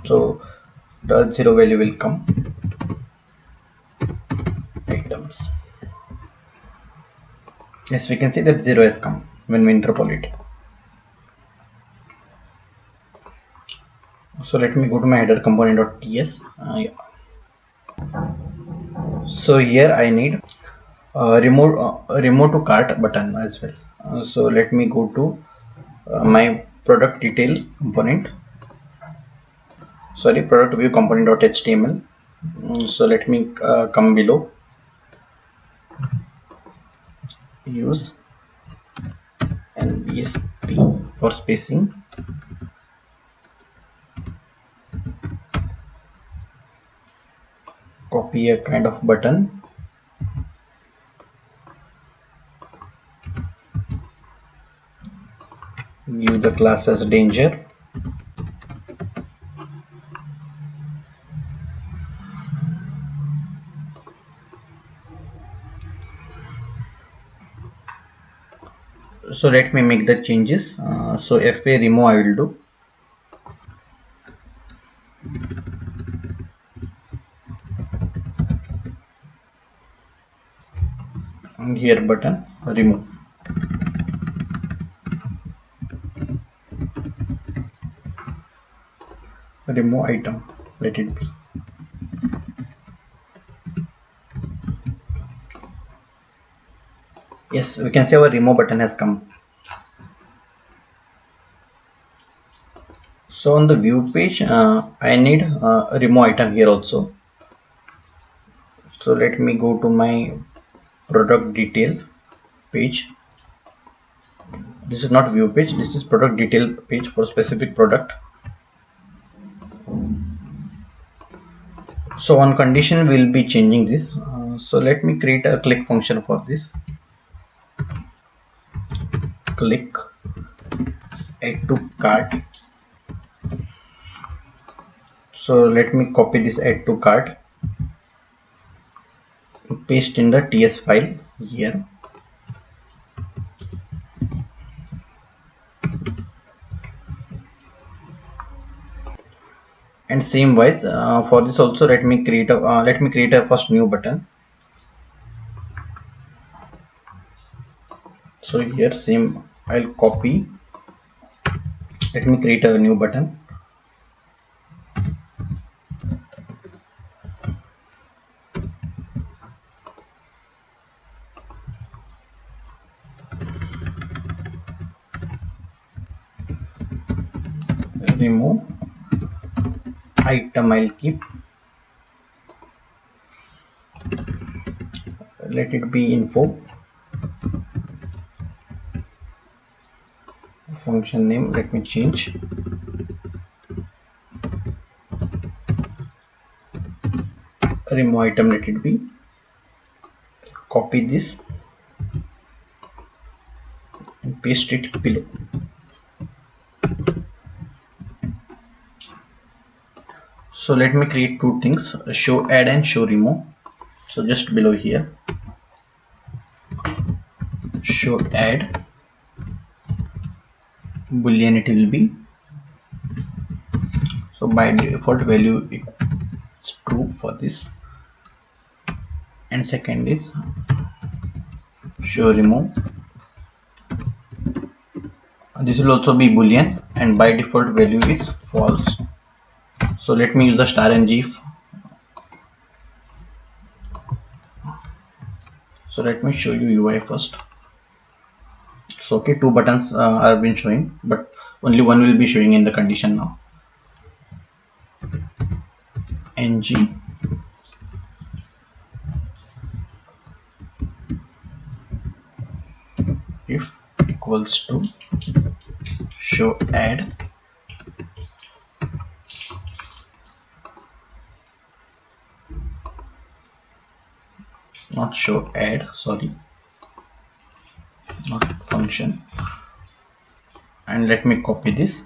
So the 0 value will come, items. Yes, we can see that 0 has come when we interpolate. So let me go to my header component.ts. So here I need remove to cart button as well. So let me go to my product detail component, sorry, product view component.html. So let me come below, use NBSP for spacing. Copy a kind of button, give the class as danger. So let me make the changes. So FA remove I will do. And here button remove. Remove item, let it be. Yes, we can see our remove button has come. So on the view page I need a remove item here also. So let me go to my product detail page. This is not view page, this is product detail page for specific product. So on condition we will be changing this. So let me create a click function for this. Click add to cart. So let me copy this add to cart, paste in the TS file here. And same wise for this also let me create a first new button. So here same, I'll copy, let me create a new button. Remove item, I'll keep, let it be info. Function name let me change. Remove item, let it be. Copy this and paste it below. So let me create two things, show add and show remove. So just below here, show add boolean it will be, so by default value it's true for this, and second is show remove, this will also be boolean and by default value is false. So let me use the star and gif. So let me show you UI first. So okay, two buttons are been showing, but only one will be showing in the condition now. ng if equals to show add not show add, sorry, not function, and let me copy this.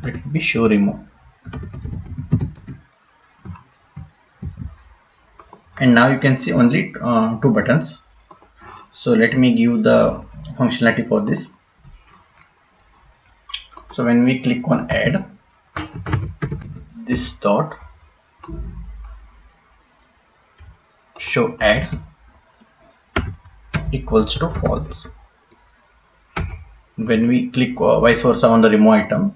Let it be show remove, and now you can see only two buttons. So let me give the functionality for this. So when we click on add, this dot show add equals to false. When we click vice versa on the remove item,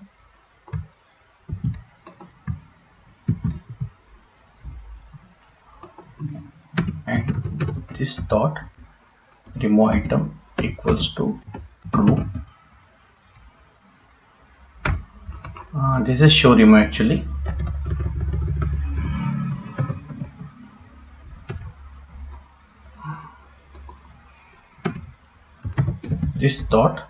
and this dot remove item equals to true. This is show remove actually. This dot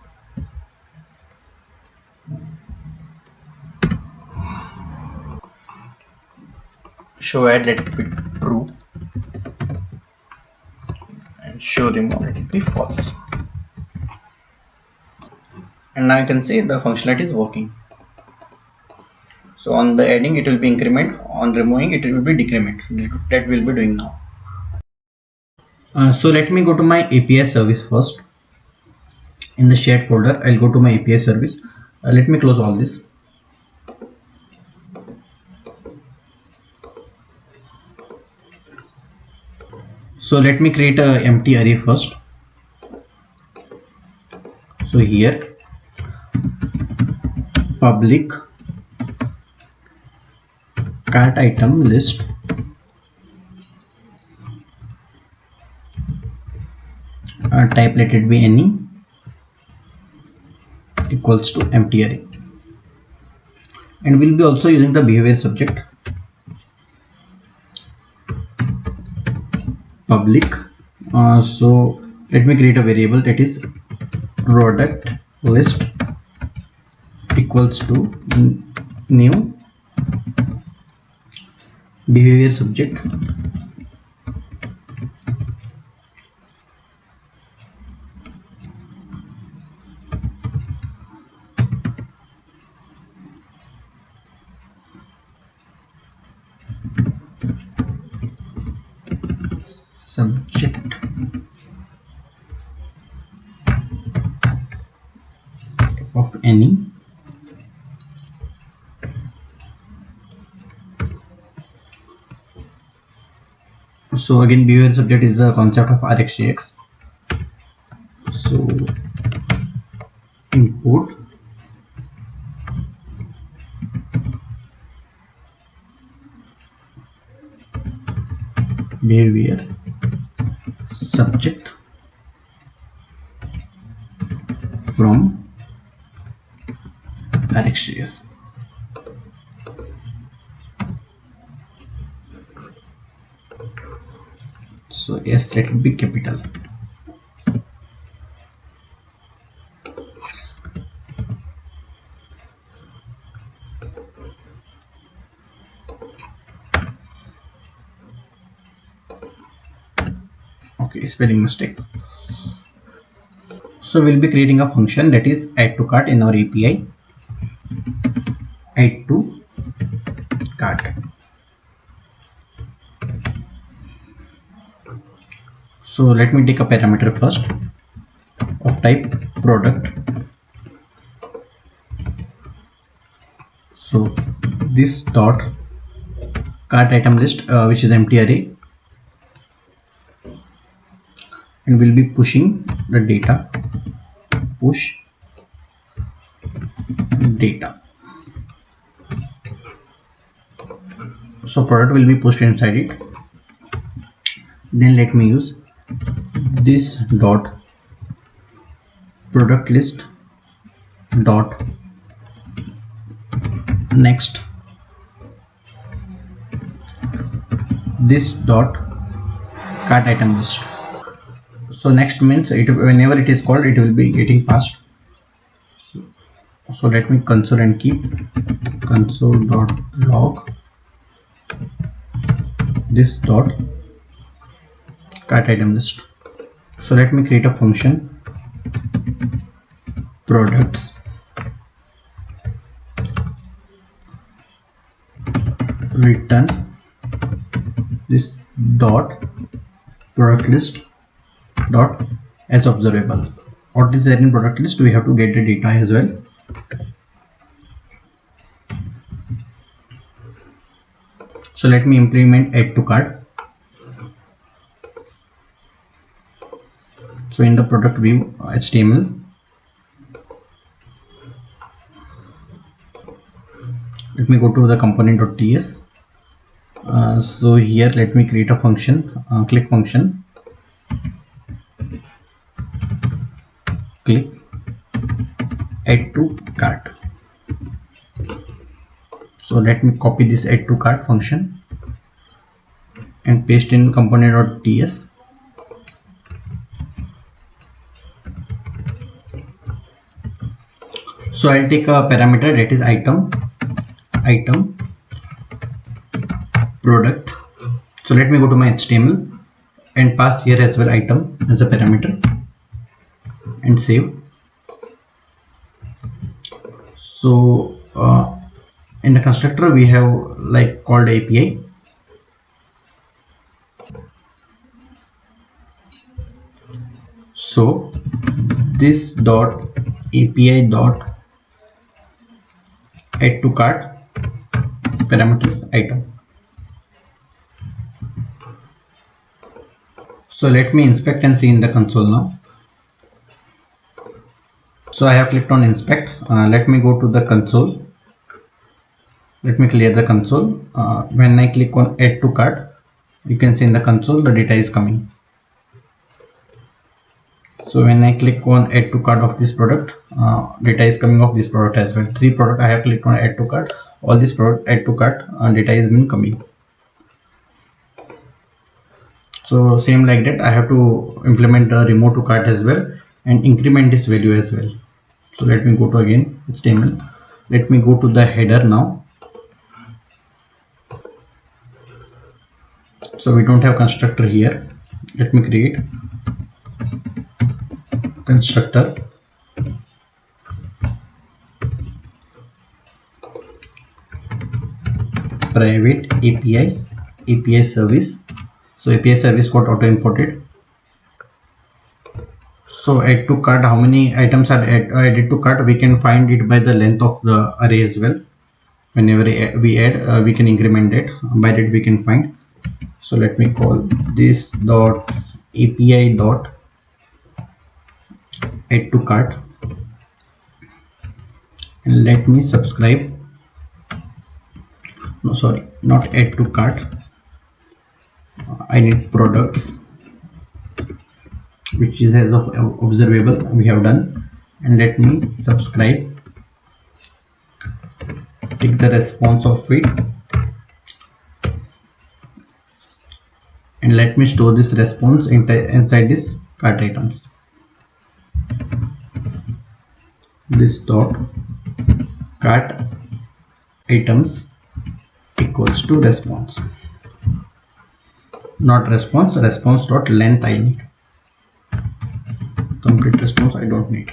show add, let it be true, and show remove, let it be false. And now you can see the functionality is working. So on the adding it will be increment, on removing it will be decrement. That will be doing now. So let me go to my API service first. In the shared folder, I'll go to my API service. Let me close all this. So let me create a empty array first. So here public cart item list type let it be any equals to empty array, and we'll be also using the behavior subject public. So let me create a variable that is product list equals to new behavior subject subject of any so again behavior subject is the concept of RxJX. So input behavior subject from RxJS. So yes, let it be capital. Okay, spelling mistake. So we'll be creating a function that is add to cart in our API. add to cart. So let me take a parameter first of type product. So this dot cart item list, which is empty array, and we'll be pushing the data, push data. So product will be pushed inside it. Then let me use this dot product list dot next, this dot cart item list. So next means whenever it is called, it will be getting passed. So let me console and keep console.log this dot cart item list. So let me create a function products return this dot product list dot as observable. What is there in product list? We have to get the data as well. So let me implement add to cart. So in the product view HTML, let me go to the component.ts. So here let me create a function, click function, click add to cart. So let me copy this add to cart function and paste in component.ts. So I'll take a parameter, that is item product. So let me go to my HTML and pass here as well item as a parameter and save. So in the constructor we have like called API. So this dot API dot add to cart parameters item. So let me inspect and see in the console now. So I have clicked on inspect. Let me go to the console. Let me clear the console. When I click on add to cart, you can see in the console the data is coming. So when I click on add to cart of this product, data is coming of this product as well. 3 product I have clicked on add to cart. All this product add to cart data is been coming. So same like that I have to implement the remove to cart as well and increment this value as well. So let me go to again HTML. Let me go to the header now. So we don't have constructor here. Let me create constructor private API service. So API service got auto imported. So add to cart, how many items are added to cart? We can find it by the length of the array as well. Whenever we add, we can increment it. By that we can find. So let me call this dot API dot add to cart and let me subscribe. No, sorry, not add to cart. I need products, which is as of observable we have done, and let me subscribe. Take the response of it and let me store this response inside this cart items. This dot cart items equals to response, not response, response dot length I need. Complete response I don't need.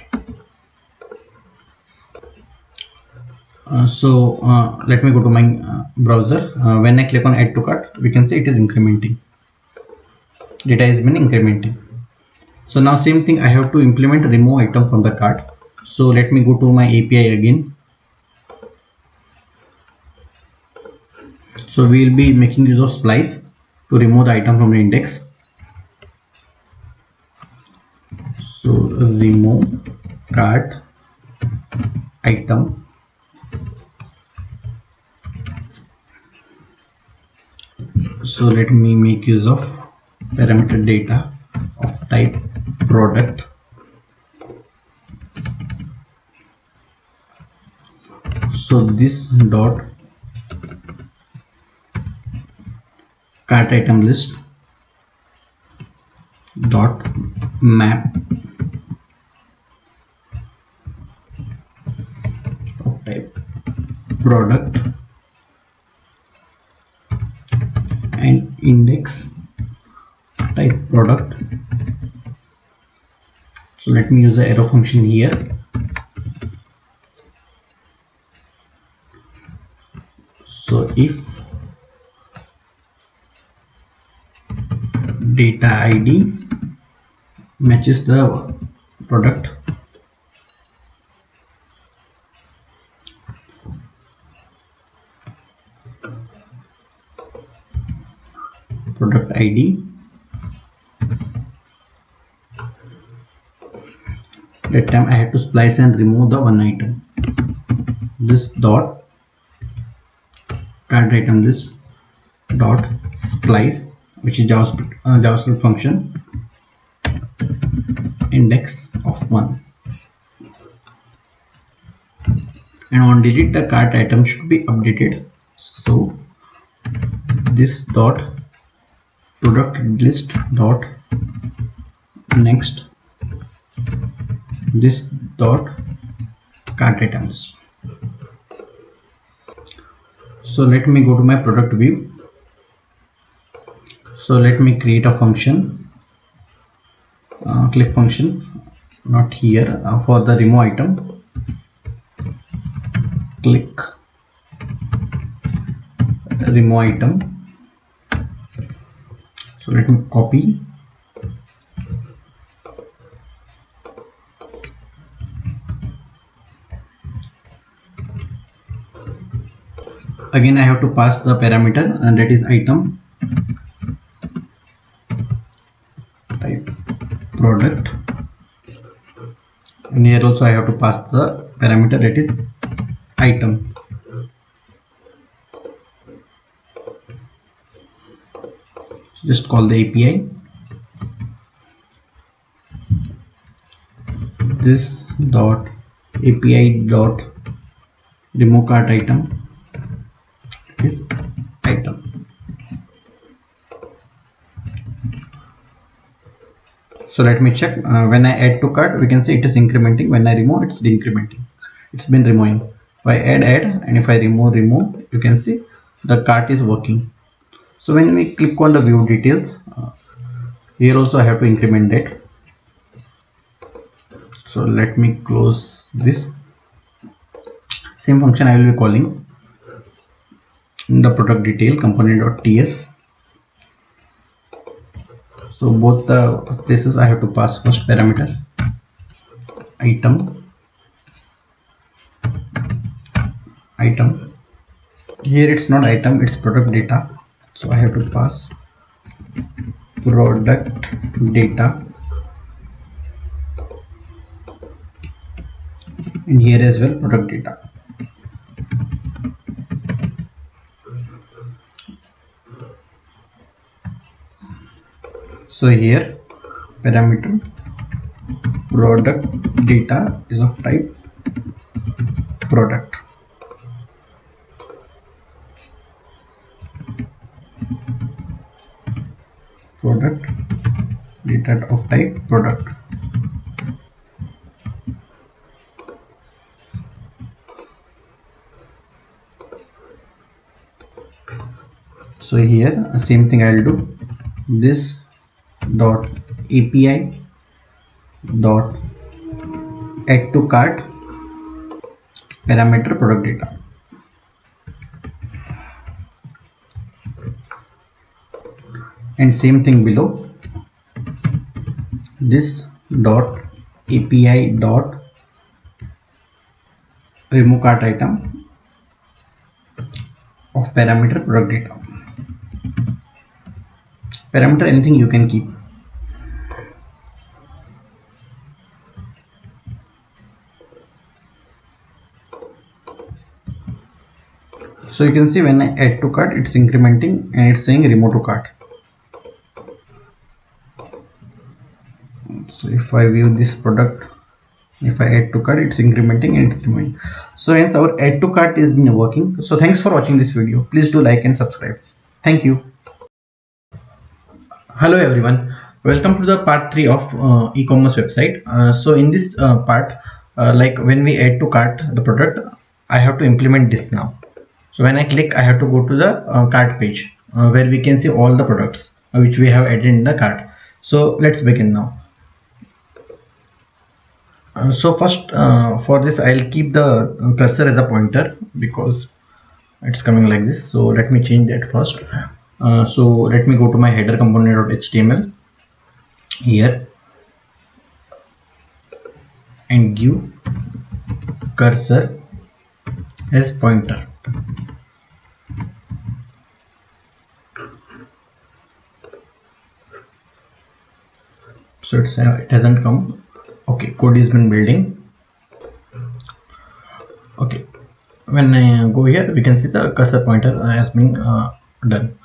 Let me go to my browser. When I click on add to cart, we can see it is incrementing. Data has been incrementing. So now same thing, I have to implement remove item from the cart. So let me go to my API again. So we will be making use of splice to remove the item from the index. So remove cart item. So let me make use of parameter data of type product. So this dot cart item list dot map of type product and index type product. So let me use the arrow function here. So if data ID matches the product, ID, that time I have to splice and remove the one item. This dot cart item list dot splice, which is JavaScript function, index of 1, and on digit the cart item should be updated. So this dot product list dot next, this dot cart item list. So let me go to my product view. So let me create a function, click function, not here, for the remove item. Click remove item. So let me copy, again I have to pass the parameter, and that is item type product, and here also I have to pass the parameter, that is item. So just call the API. This dot API dot remove cart item is item. So let me check. When I add to cart, we can see it is incrementing. When I remove, it's decrementing. It's been removing. If I add, and if I remove, you can see the cart is working. So when we click on the view details, here also I have to increment that. So let me close this. Same function I will be calling in the product detail component.ts. So both the places I have to pass first parameter item. Here it's not item, it's product data. So I have to pass product data, and here as well product data. So here parameter product data is of type product. Product data of type product. So here same thing I will do. This dot API dot add to cart parameter product data. and same thing below, this dot API dot remove cart item of parameter product data. Parameter anything you can keep. So you can see when I add to cart, it's incrementing and it's saying remove to cart. So if I view this product, if I add to cart, it's incrementing and it's removing. So hence our add to cart is been working. So thanks for watching this video. Please do like and subscribe. Thank you. Hello everyone. Welcome to the part 3 of e-commerce website. So in this part, like when we add to cart the product, I have to implement this now. So when I click, I have to go to the cart page where we can see all the products which we have added in the cart. So let's begin now. So first for this, I'll keep the cursor as a pointer because it's coming like this. So let me change that first. So let me go to my header component.html here and give cursor as pointer. So it hasn't come. Okay, code is been building. Okay, when I go here, we can see the cursor pointer has been done.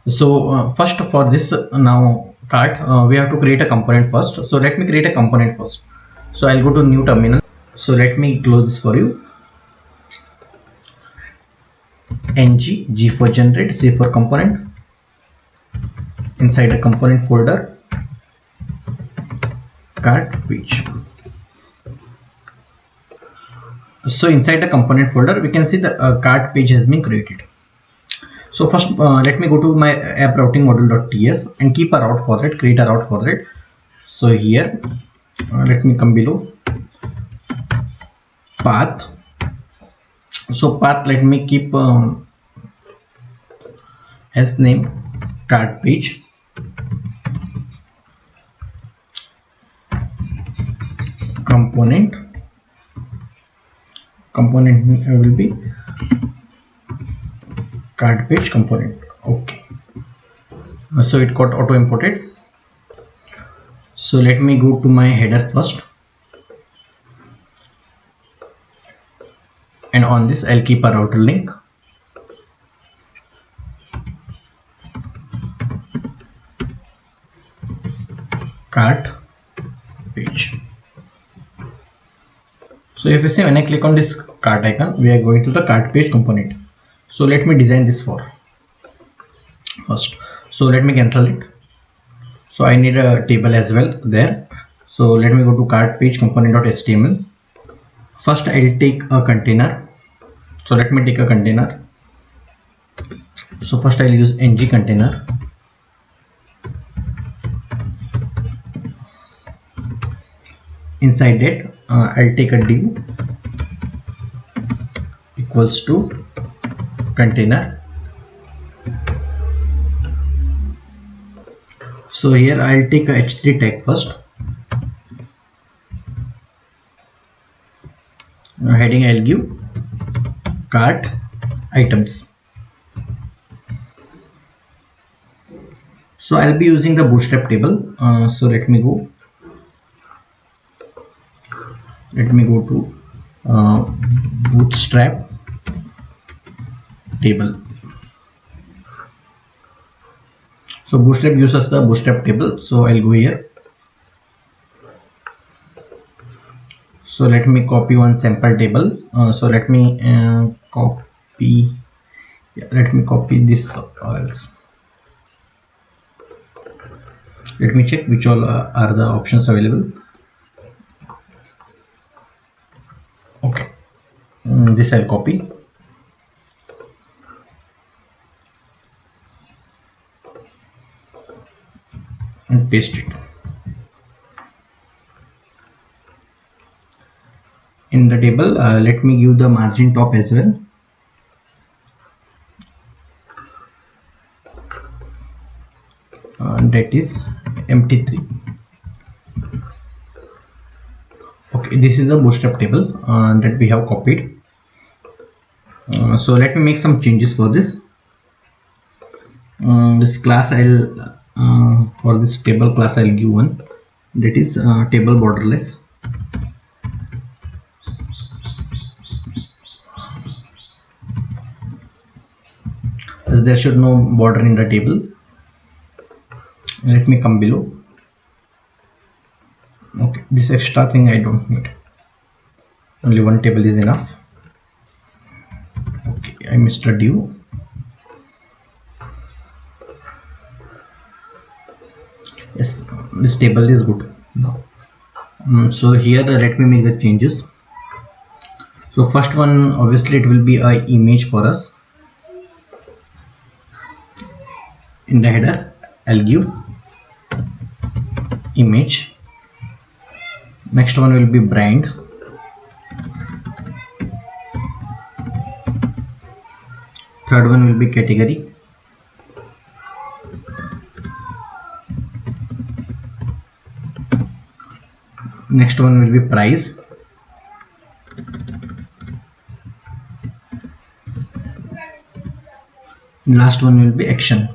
So first for this now cart, we have to create a component first. So let me create a component first. So I'll go to new terminal. So let me close this for you. Ng G for generate, C for component. Inside a component folder, cart page. So inside the component folder, we can see the cart page has been created. So first let me go to my app routing module.ts and keep a route for it, create a route for it. So here let me come below path. So path, let me keep as name cart page. Component will be cart page component. Okay, so it got auto imported. So let me go to my header first, and on this I'll keep a router link. Cart page. So if you see, when I click on this cart icon, we are going to the cart page component. So let me design this for first. So let me cancel it. So I need a table as well there. So let me go to cart page component.html. First I'll take a container. So let me take a container. So first I'll use ng container. Inside it, I'll take a div equals to container. So here I'll take a h3 tag first. Heading I'll give cart items. So I'll be using the bootstrap table. So let me go to bootstrap table. So bootstrap uses the bootstrap table. So I'll go here. So let me copy one sample table. So let me copy. Yeah, let me copy this or else. Let me check which all are the options available. Okay, this I'll copy. And paste it. In the table, let me give the margin top as well. that is empty3. Okay, this is the bootstrap table that we have copied. So let me make some changes for this. This class I'll for this table class I'll give one, that is table borderless. As there should no border in the table. Let me come below. Okay, this extra thing I don't need, only one table is enough. Okay, I missed a div. Yes, this table is good now. So here let me make the changes. So first one, obviously it will be an image for us. In the header I'll give image. Next one will be brand. Third one will be category. Next one will be price. Last one will be action.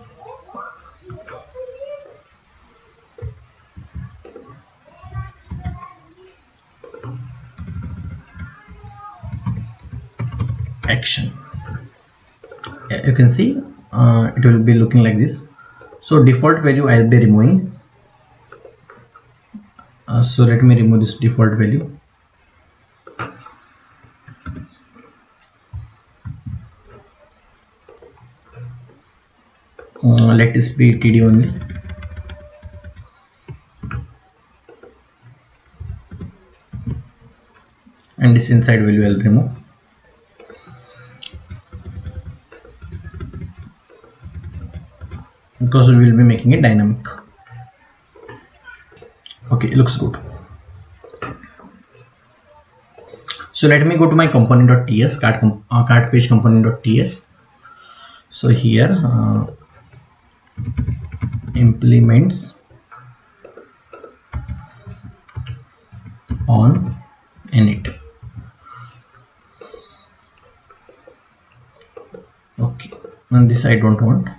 Action. You can see it will be looking like this. So default value I'll be removing. So let me remove this default value. Let this be TD only. And this inside value I'll remove. Because we will be making it dynamic. Okay, it looks good. So let me go to my component.ts, cart page component.ts. So here implements on init. Okay, and this I don't want.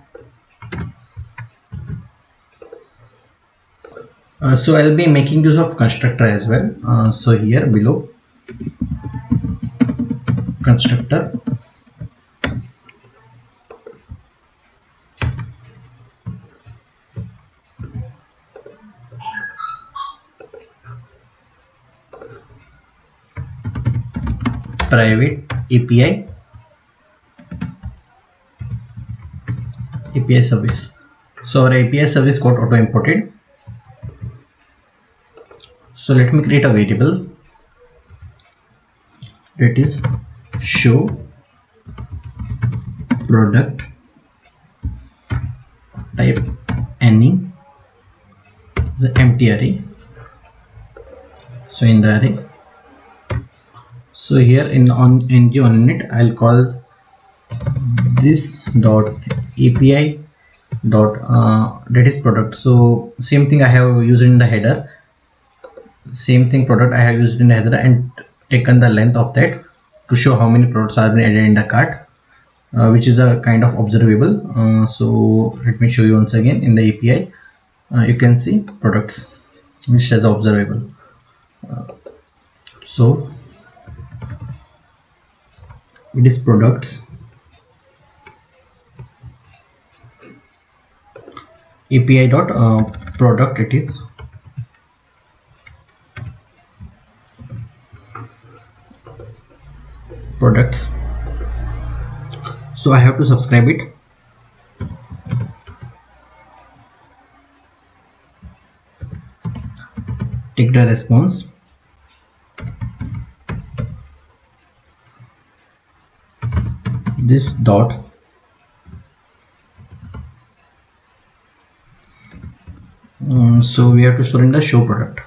So I'll be making use of constructor as well. So here below constructor, private API service. So our API service got auto imported. So let me create a variable that is show product type any, the empty array. So in the array, so here in on ng on init I'll call this dot API dot that is product. So same thing I have used in the header. Same thing product I have used in the header and taken the length of that to show how many products are been added in the cart, which is a kind of observable. So let me show you once again. In the API you can see products which is observable. So it is products API dot product, it is products. So I have to subscribe it. Take the response. This dot so we have to store in the show product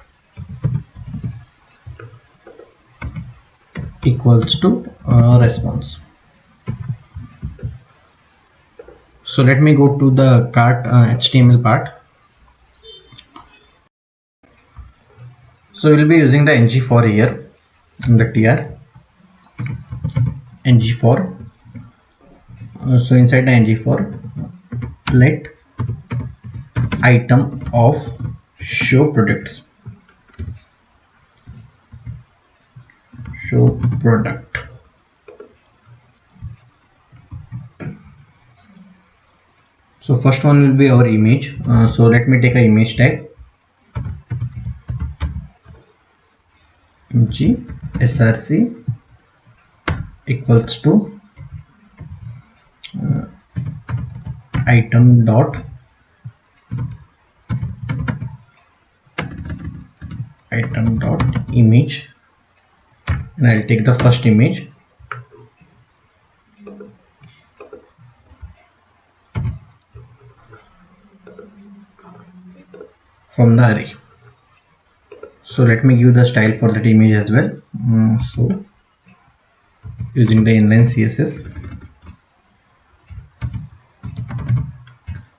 equals to response. So let me go to the cart HTML part. So we'll be using the ng4 here in the tr ng4. So inside the ng4, let item of show products, show product. So first one will be our image. So let me take an image tag, img src equals to item dot image, and I'll take the first image. From the array. So let me give the style for that image as well. So using the inline css,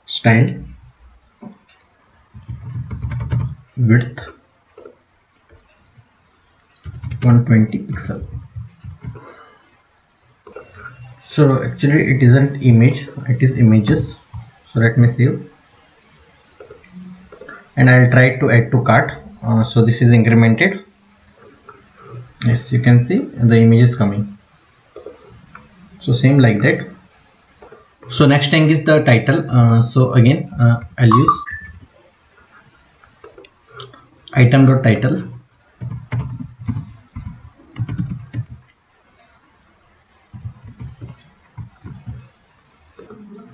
style width 120 pixel. So actually it isn't image, it is images. So let me save, and I'll try to add to cart. So this is incremented. Yes, you can see the image is coming. So same like that. So next thing is the title. So again I'll use item.title,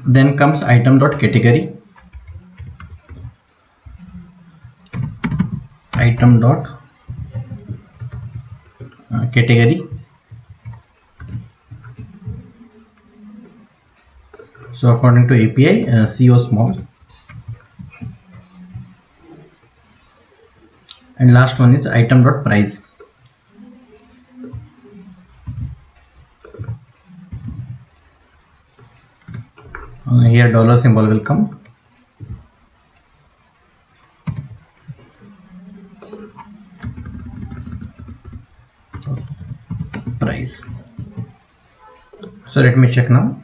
then comes item.category, category. So according to API, CO small, and last one is item.price. Here dollar symbol will come. Price. So let me check now.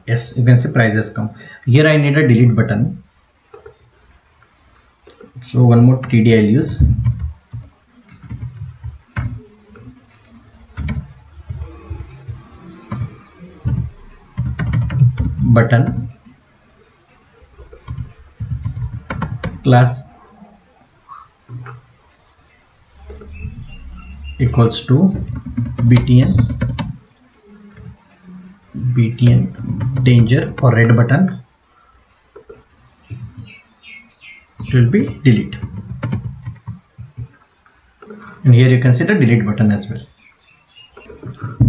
Yes, you can see price has come. Here I need a delete button. So one more TD I'll use. Button class equals to btn danger or red button, it will be delete, and here you can see the delete button as well.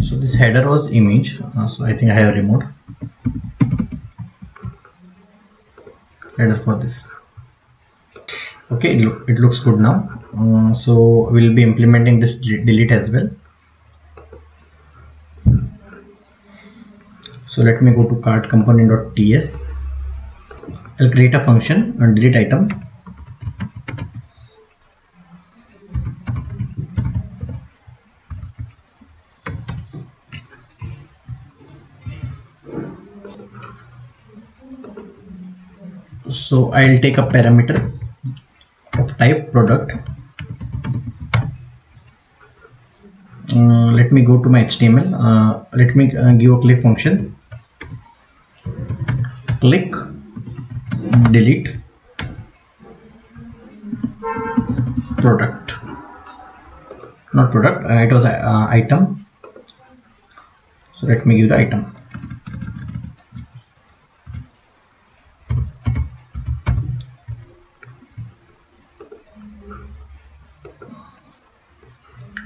So this header was image, so I think I have removed header for this. Okay, it looks good now. So we'll be implementing this delete as well. So let me go to cart component.ts. I'll create a function and delete item. So I'll take a parameter of type product. Let me go to my HTML. Let me give a click function. Click delete product, not product, it was item. So let me give the item.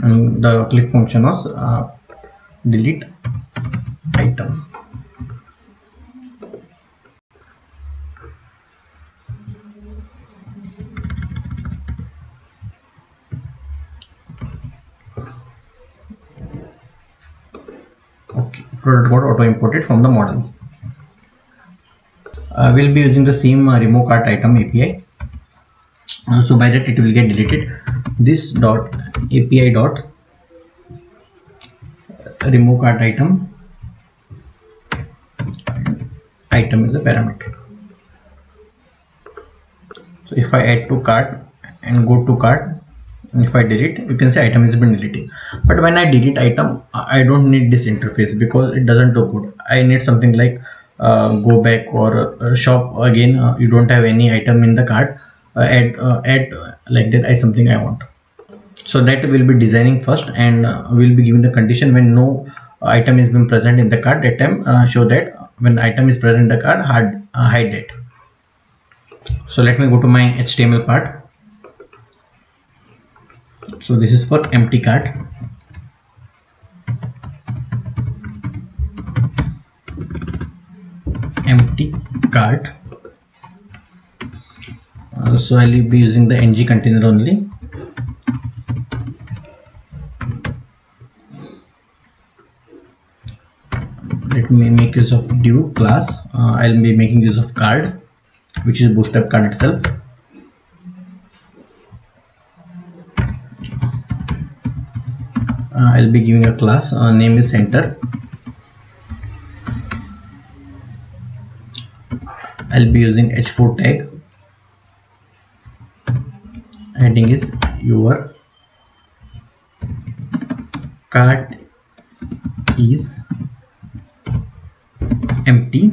And the click function was delete item. Okay, product got auto imported from the model. We'll be using the same remove cart item API. So by that it will get deleted. This dot API dot remove cart item is a parameter. So if I add to cart and go to cart, if I delete, you can say item has been deleted. But when I delete item, I don't need this interface because it doesn't look good. I need something like go back or shop again. You don't have any item in the cart. Add like that is something I want. So that will be designing first, and will be given the condition when no item is been present in the cart. That time show that when item is present in the cart, hide it. So let me go to my HTML part. So this is for empty cart. Empty cart. So I will be using the ng container only. Let me make use of div class. I'll be making use of card, which is bootstrap card itself. I'll be giving a class. Name is center. I'll be using h4 tag. Heading is your cart is empty.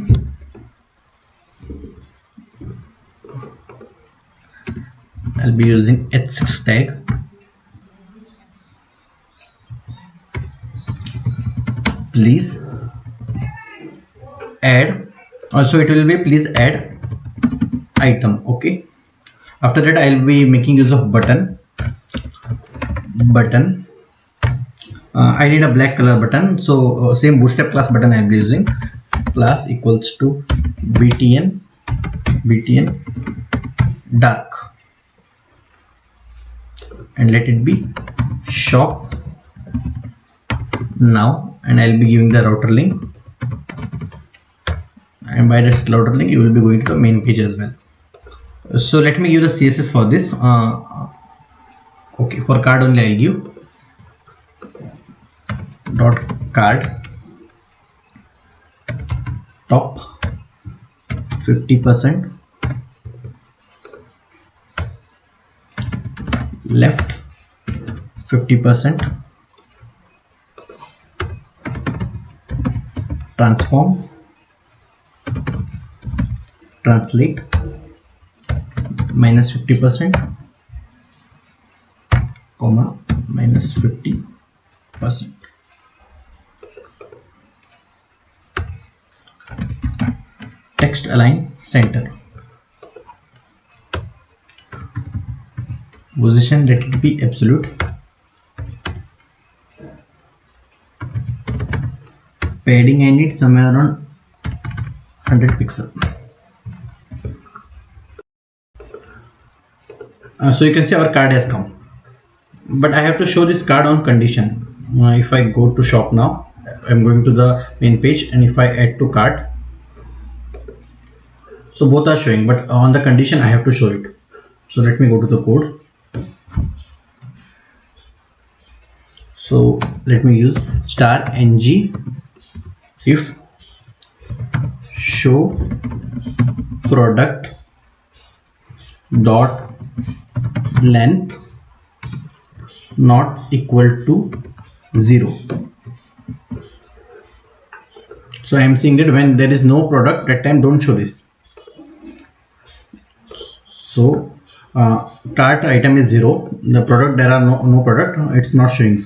I'll be using h6 tag. Please add. Also it will be please add item. Okay. After that I'll be making use of button. I need a black color button, so same bootstrap class button I'll be using. Class equals to btn dark, and let it be shop now, and I'll be giving the router link, and by this router link you will be going to the main page as well. So let me give the CSS for this. Okay, for card only I'll give dot card top 50%, left 50%, transform translate minus 50%, comma minus 50%. Text align center. Position let it be absolute. Padding I need somewhere around 100 pixel. So you can see our card has come, but I have to show this card on condition. If I go to shop now, I'm going to the main page, and if I add to cart, so both are showing, but on the condition I have to show it. So let me go to the code. So let me use *ng if show product dot length not equal to 0. So I am saying that when there is no product, that time don't show this. So cart item is 0, the product there are no product, it's not showing.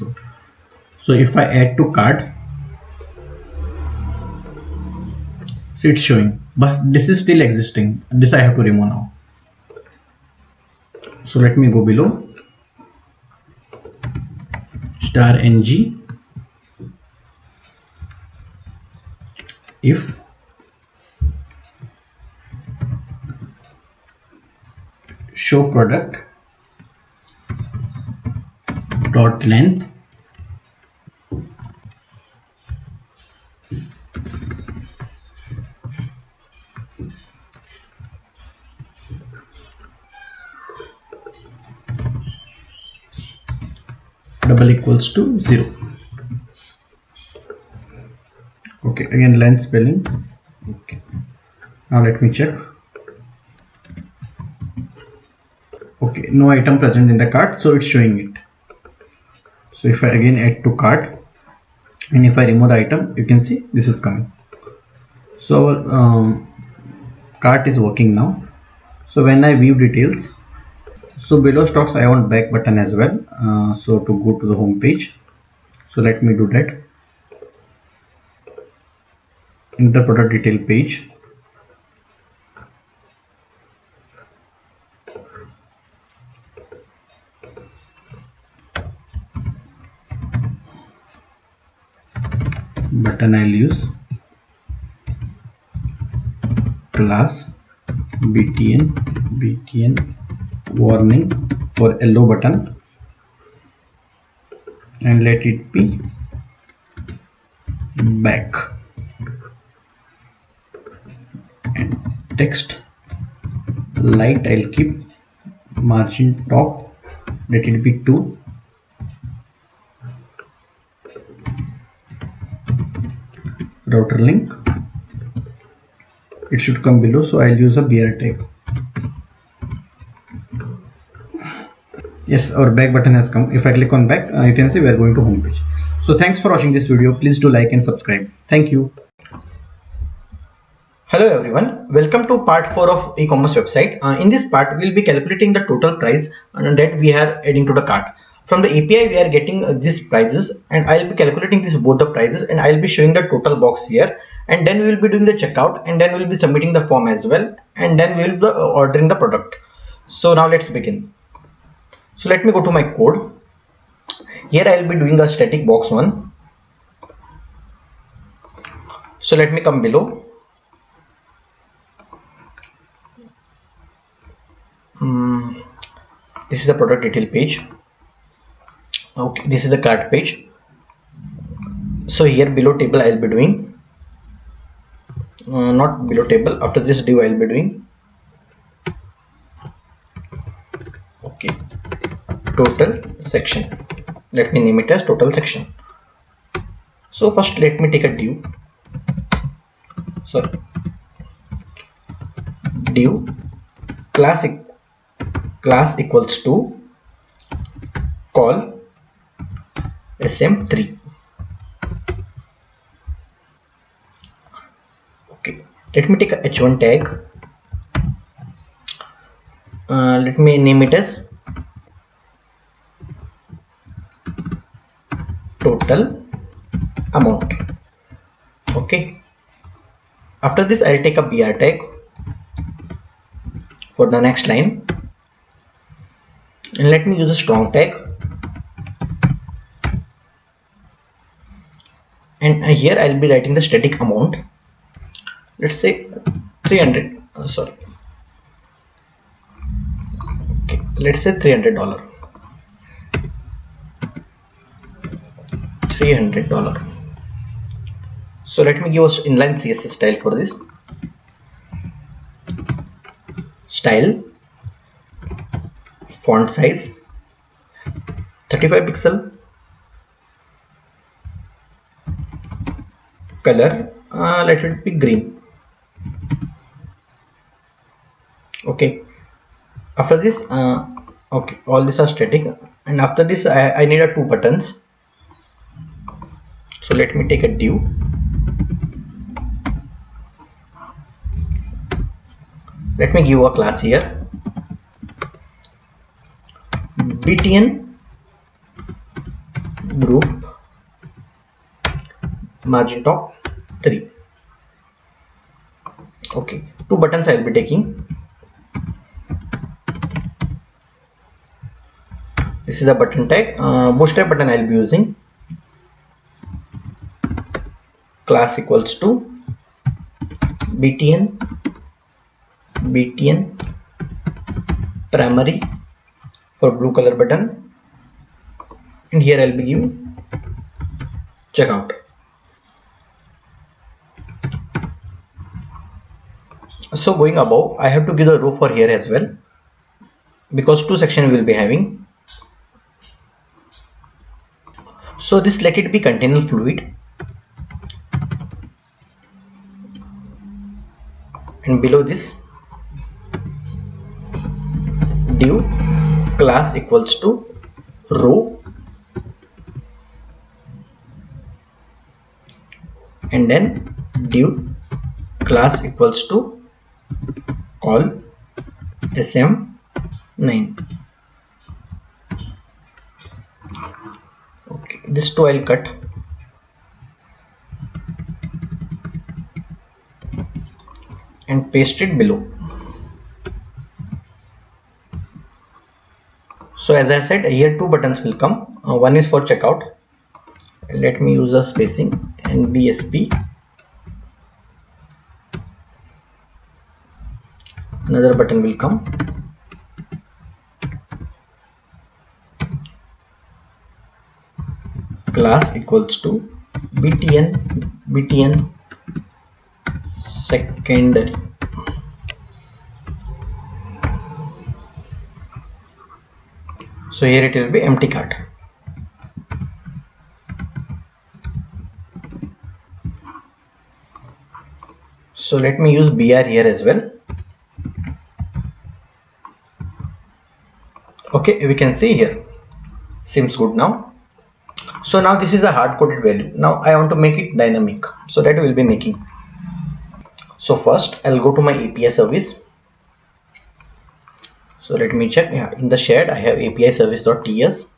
So if I add to cart, so it's showing, but this is still existing. This I have to remove now. So let me go below *ng if show product dot length double equals to 0. Okay, again line spelling. Okay, now let me check. Okay, no item present in the cart, so it's showing it. So if I again add to cart, and if I remove the item, you can see this is coming. So our cart is working now. So when I view details, so below stocks I want back button as well. So to go to the home page, so let me do that. In the product detail page, button I'll use class btn warning for yellow button, and let it be back, and text light I'll keep, margin top let it be 2, router link it should come below, so I'll use a BR tag. Yes, our back button has come. If I click on back, you can see we are going to home page. So thanks for watching this video. Please do like and subscribe. Thank you. Hello everyone, welcome to part 4 of e-commerce website. In this part we will be calculating the total price that we are adding to the cart. From the API we are getting these prices, and I will be calculating both the prices, and I will be showing the total box here, and then we will be doing the checkout, and then we will be submitting the form as well, and then we will be ordering the product. So now let's begin. So let me go to my code. Here I will be doing a static box 1. So let me come below. This is the product detail page. Okay, this is the cart page. So here below table I will be doing not below table, after this div I will be doing okay total section. Let me name it as total section. So first let me take a div, div class equals to call sm3. Okay, let me take a h1 tag. Let me name it as total amount. Okay, after this I'll take a br tag for the next line, and let me use a strong tag, and here I'll be writing the static amount. Let's say 300. Okay, let's say $300. So let me give us inline CSS style for this. Style, font size 35 pixel, color let it be green. Okay, after this okay, all these are static, and after this I need a 2 buttons. So let me take a div, let me give a class here, btn group margin top 3. Okay, 2 buttons I will be taking. This is a button tag, bootstrap button I will be using. Class equals to btn primary for blue color button, and here I'll be giving checkout. So going above, I have to give the row for here as well, because 2 sections we will be having. So this let it be container fluid, and below this div class equals to row, and then div class equals to call sm9. Okay, this two I'll cut and paste it below. So as I said, here two buttons will come. One is for checkout. Let me use a spacing NBSP. Another button will come. Class equals to btn secondary. So here it will be empty cart. So let me use BR here as well. Okay, we can see here. Seems good now. So now this is a hard-coded value. Now I want to make it dynamic. So that we will be making. So first I'll go to my API service. So let me check. Yeah, in the shared I have API service.ts.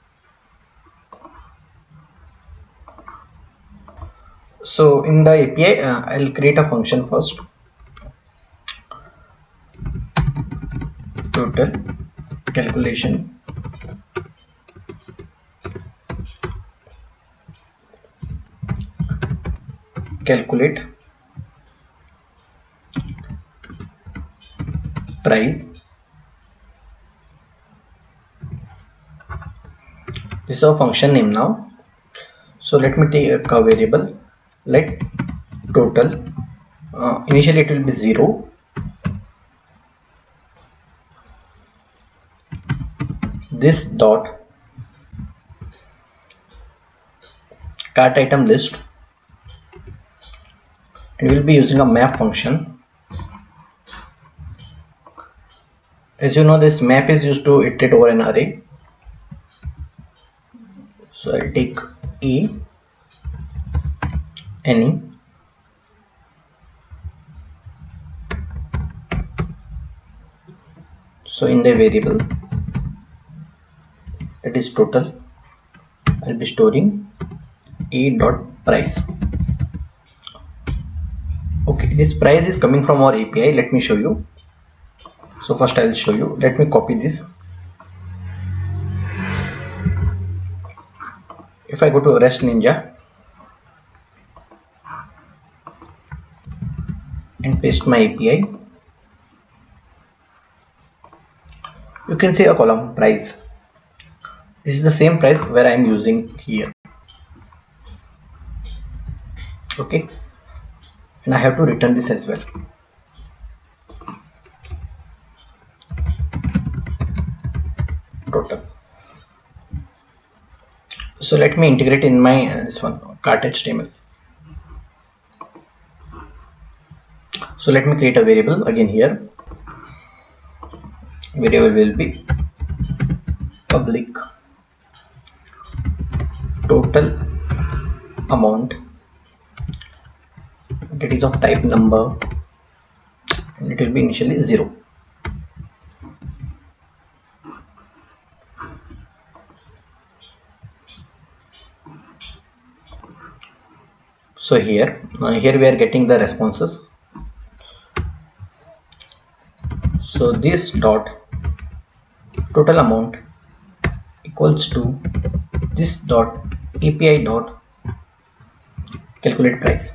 So in the API I'll create a function first. Total calculation calculate price. This is our function name now. So let me take a variable. Let total initially it will be 0. This dot cart item list, and we will be using a map function. As you know, this map is used to iterate over an array. So I'll take any so in the variable that is total, I'll be storing a.price. Okay, this price is coming from our API. Let me show you. So first I'll show you. Let me copy this. If I go to REST Ninja and paste my API, you can see a column price. This is the same price where I am using here. Okay, and I have to return this as well. Total. So let me integrate in my this one cart HTML. So let me create a variable again here. Variable will be public total amount, that is of type number, and it will be initially 0. So here we are getting the responses. So this dot total amount equals to this dot API dot calculate price,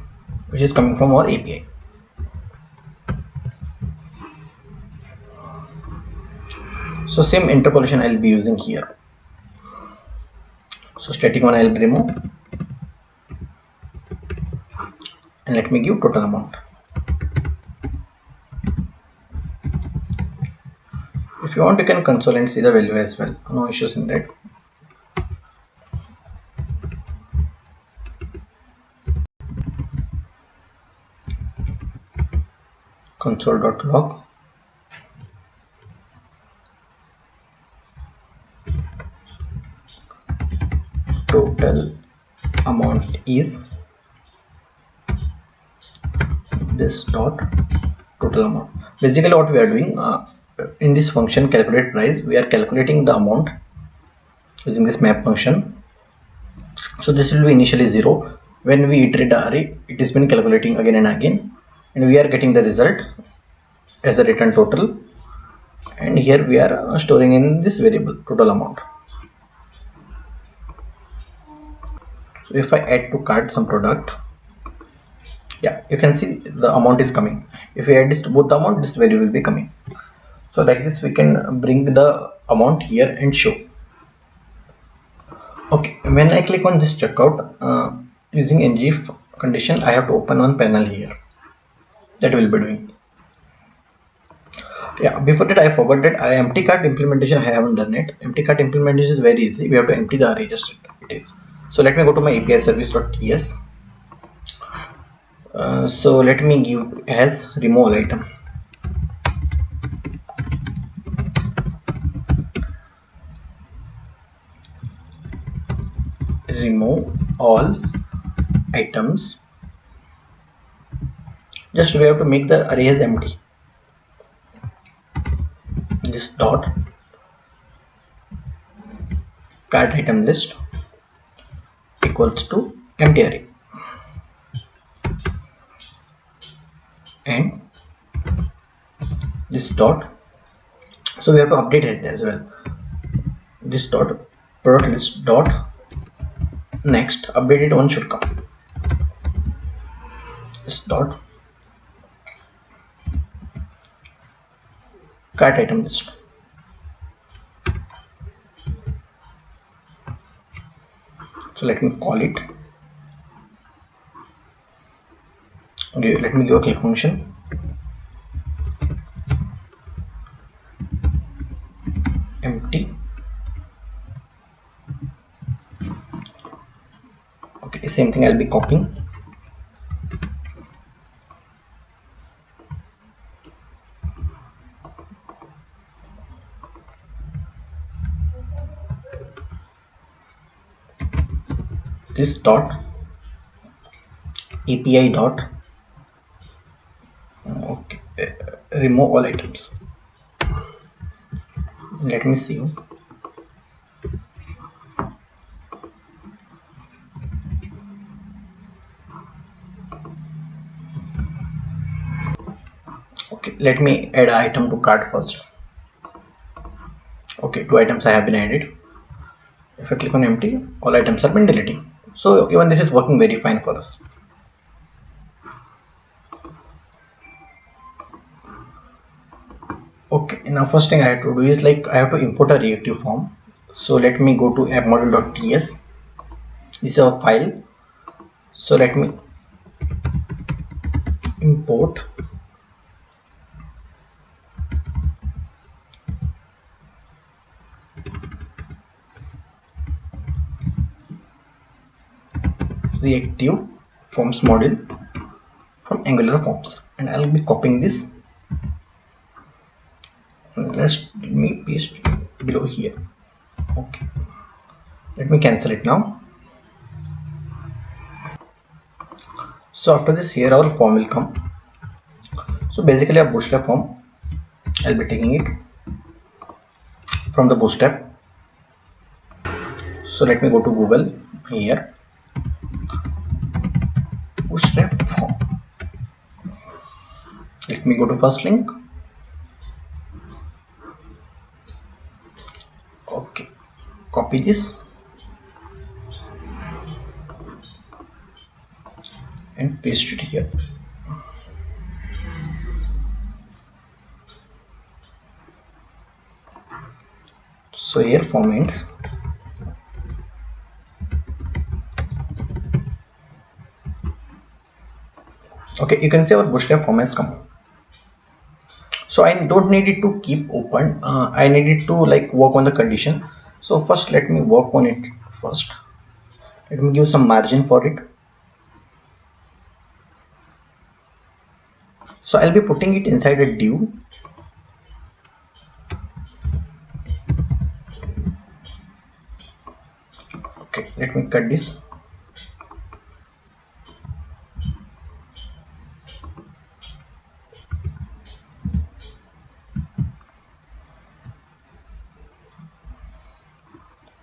which is coming from our API. So same interpolation I'll be using here. So static one I'll remove, and let me give total amount. If you want, you can console and see the value as well. No issues in that. console.log total amount is this dot total amount. Basically what we are doing in this function calculate price, we are calculating the amount using this map function. So this will be initially 0. When we iterate the array, it has been calculating again and again, and we are getting the result as a return total, and here we are storing in this variable total amount. So if I add to cart some product, yeah, you can see the amount is coming. If we add this to both the amount, this value will be coming. So like this we can bring the amount here and show. Okay, when I click on this checkout using ng condition, I have to open one panel here that will be doing. Yeah, before that I forgot that empty cart implementation I haven't done it. Empty cart implementation is very easy. We have to empty the array, just it is. So let me go to my API service.ts. So let me give as remove all item. Remove all items. Just we have to make the array as empty. This dot cart item list equals to empty array, and this dot, so we have to update it as well. This dot product list dot next updated one should come. This dot cart item list. So let me call it. Okay, let me give a click function. Empty. Okay, same thing I'll be copying. This dot API dot okay, remove all items. Let me see. Okay, let me add an item to cart first. Okay, 2 items I have been added. If I click on empty, all items have been deleted. So even this is working very fine for us. Okay, now first thing I have to do is like I have to import a reactive form. So let me go to appmodel.ts. This is our file. So let me import reactive forms module from Angular forms, and I'll be copying this. Let me paste below here. Okay, let me cancel it now. So after this, here our form will come. So basically a bootstrap form, I'll be taking it from the bootstrap. So let me go to Google here, bootstrap form. Let me go to first link. Okay, copy this and paste it here. So here form ends. Okay, you can see our bootstrap form has come. So I don't need it to keep open. I need it to like work on the condition. So first let me work on it first. Let me give some margin for it. So I'll be putting it inside a div. Okay, let me cut this.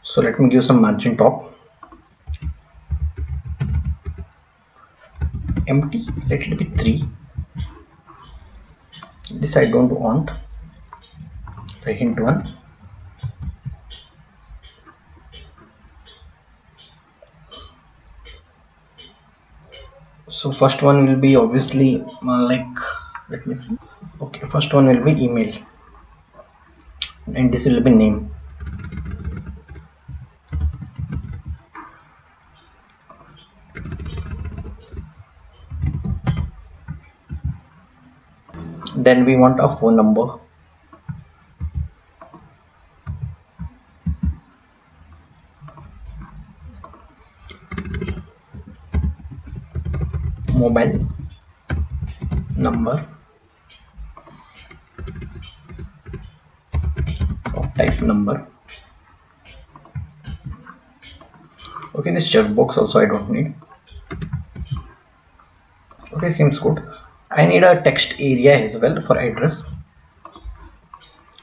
So let me give some margin top. Empty, let it be 3. This I don't want. The hint 1. So first one will be obviously let me see. Okay, first one will be email, and this will be name. Then we want a phone number. Mobile number of type number. Okay, this checkbox also I don't need. Okay, seems good. I need a text area as well for address.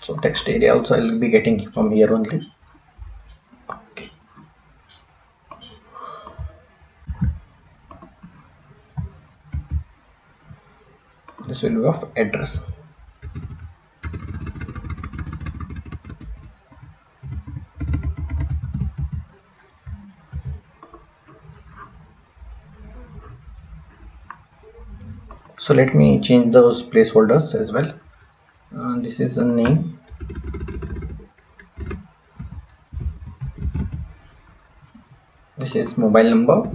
So text area also I'll be getting from here only. Okay. This will be of address. So let me change those placeholders as well. This is a name. This is mobile number.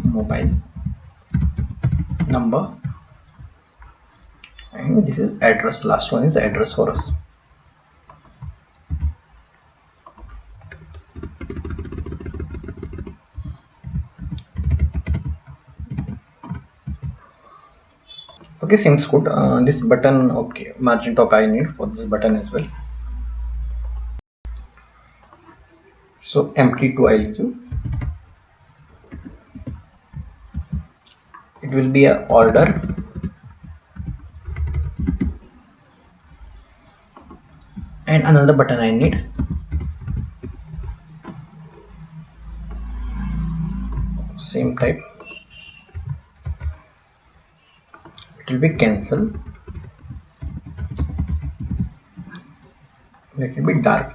Mobile number. And this is address. Last one is address for us. Okay, seems good. This button, okay, margin top I need for this button as well. So empty to I'll give. It will be a order. And another button I need. Same type. It will be cancel. Let it be dark.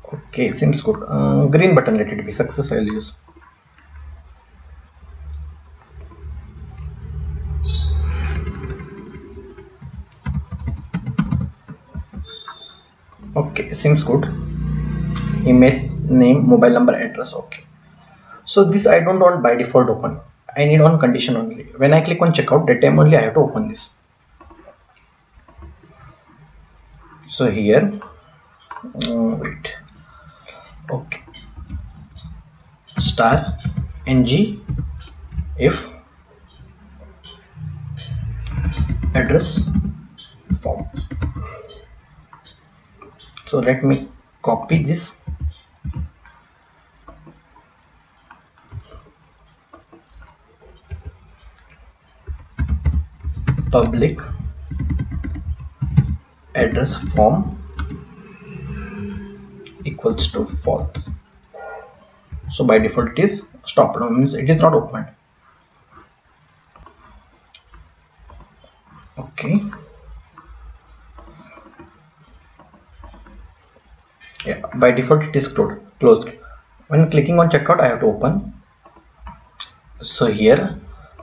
Okay, seems good. Green button, let it be success. I'll use. Okay, seems good. Email, name, mobile number, address. Okay. So this I don't want by default open. I need on condition only. When I click on checkout, that time only I have to open this. So here, wait. Okay. Star ng if address form. So let me copy this. Public address form equals to false. So by default it is stopped, means it is not opened. Okay. Yeah, by default it is closed. When clicking on checkout, I have to open. So here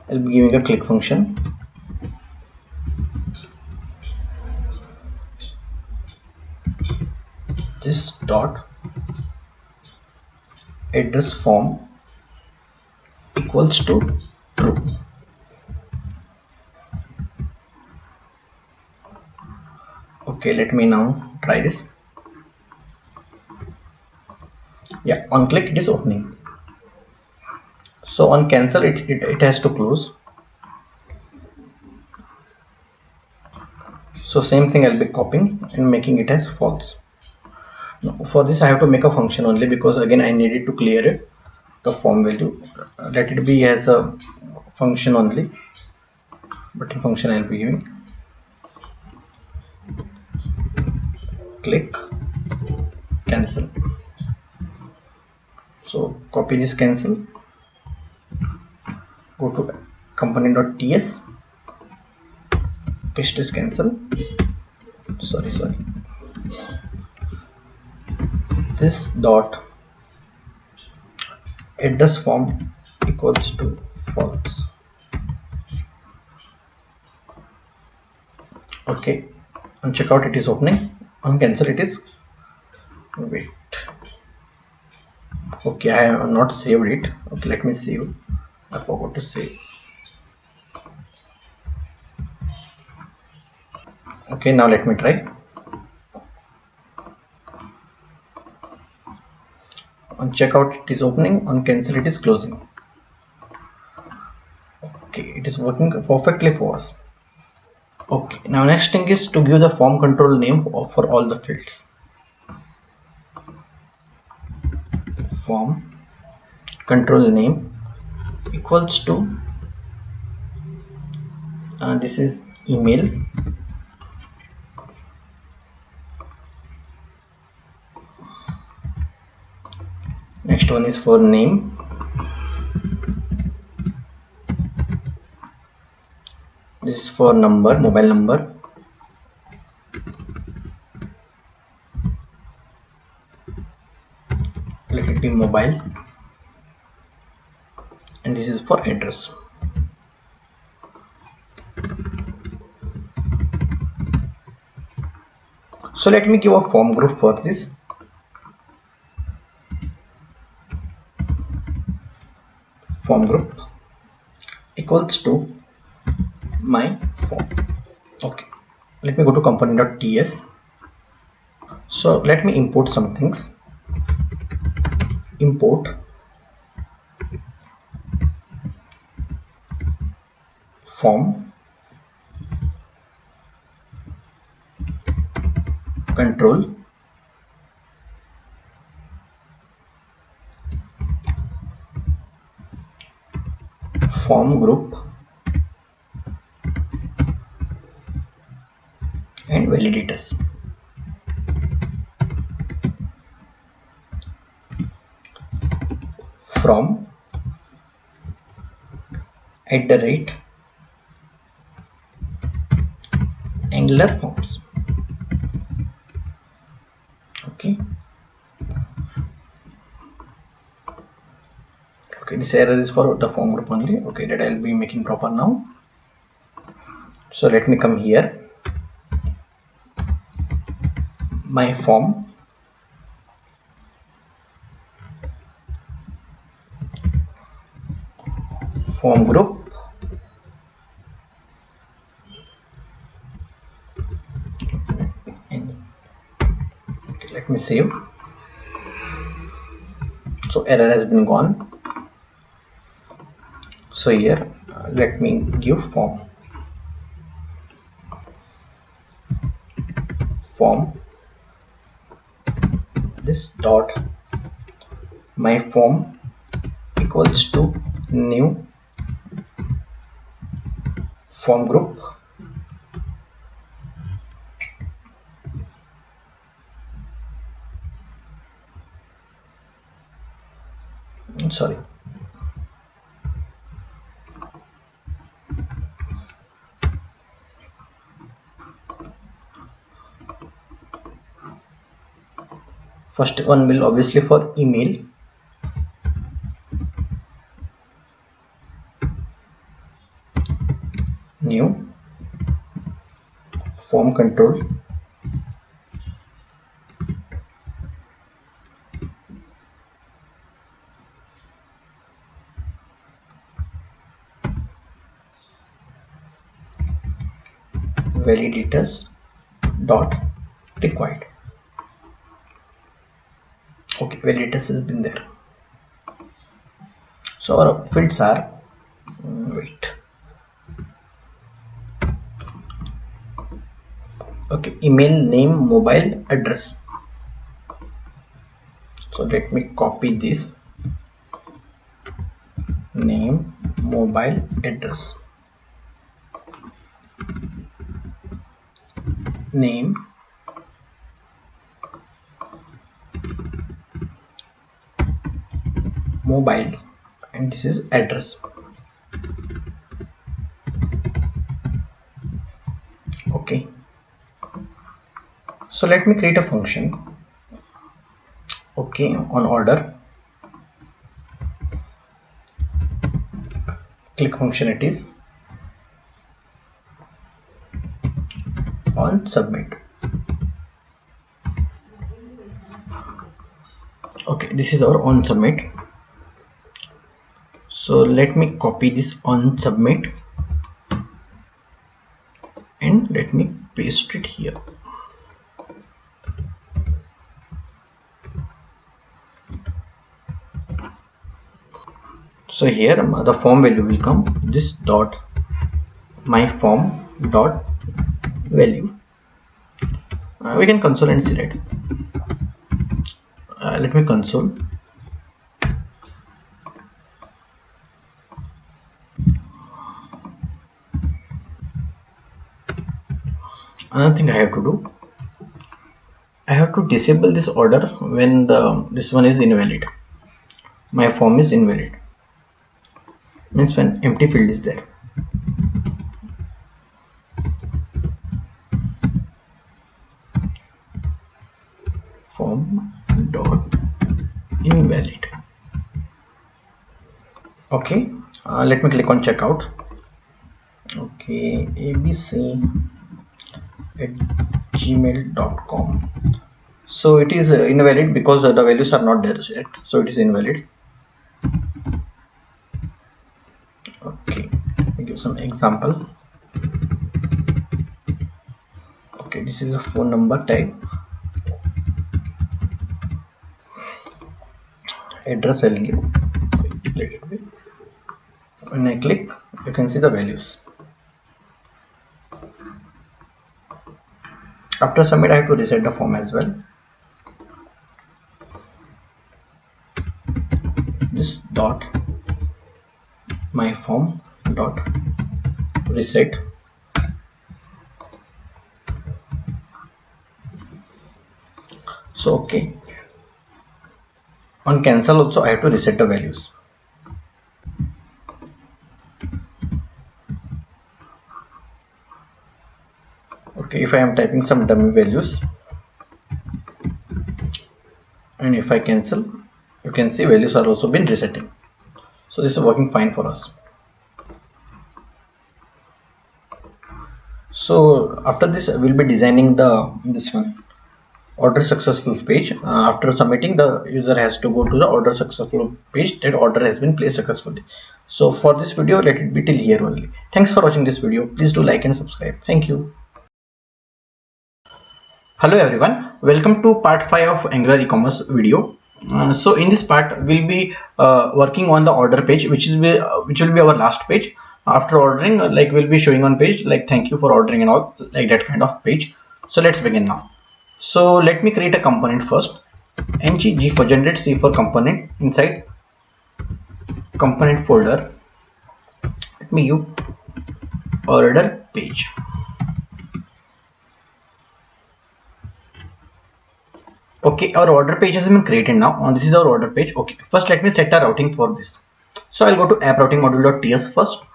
I'll be giving a click function. This dot address form equals to true. Okay, let me now try this. Yeah, on click it is opening. So on cancel it has to close. So same thing I'll be copying and making it as false. Now, for this I have to make a function only, because again I needed to clear it, the form value. Let it be as a function only, button function I'll be giving. Click cancel. So copy this cancel, go to component.ts, paste this cancel. Sorry, this dot address form equals to false. Okay, on checkout it is opening, on cancel it is, wait, okay, I have not saved it. Okay, let me save. I forgot to save. Okay, now let me try. On checkout it is opening, on cancel it is closing. Okay, it is working perfectly for us. Okay, now next thing is to give the form control name for all the fields. Form control name equals to, this is email, next one is for name, this is for number, mobile number, let it be mobile, and this is for address. So let me give a form group for this. Form group equals to my form. Okay, let me go to component.ts. So let me import some things. Import form control form group and validators. From @Angular forms. Okay. Okay, this error is for the form group only. Okay, that I'll be making proper now. So let me come here. My form group and okay, let me save. So error has been gone. So here let me give form this dot my form equals to new form group sorry first one will obviously for email, new form control validators dot required. Okay, validators has been there. So our fields are wait. Okay, email, name, mobile, address. So let me copy this. Name, mobile, address. Name, mobile, and this is address. Okay, so let me create a function. Okay, on order, click functionalities, on submit. Okay, this is our on submit. So let me copy this on submit and let me paste it here. So here the form value will come this dot my form dot value. We can console and see it. Let me console. Another thing I have to do, I have to disable this order when this one is invalid. My form is invalid, means when empty field is there. Form dot invalid. Okay, let me click on checkout. Okay, abc@gmail.com. So it is invalid because the values are not there yet, so it is invalid. Okay, let me give some example. Okay, this is a phone number type. Address I'll give. When I click, you can see the values. After submit, I have to reset the form as well. This dot my form dot reset. So okay, on cancel also I have to reset the values. Okay, if I am typing some dummy values and if I cancel, you can see values are also been resetting. So this is working fine for us. So after this, we'll be designing this one order successful page. After submitting, the user has to go to the order successful page that order has been placed successfully. So for this video, let it be till here only. Thanks for watching this video. Please do like and subscribe. Thank you. Hello everyone, welcome to part 5 of Angular e-commerce video. So in this part we'll be working on the order page, which will be our last page. After ordering, like we'll be showing on page like thank you for ordering and all, like that kind of page. So let's begin now. So let me create a component first. G for generate, C for component. Inside component folder, let me use order page. Okay, our order page has been created now. This is our order page. Okay, first let me set a routing for this. So I'll go to app routing module.ts first.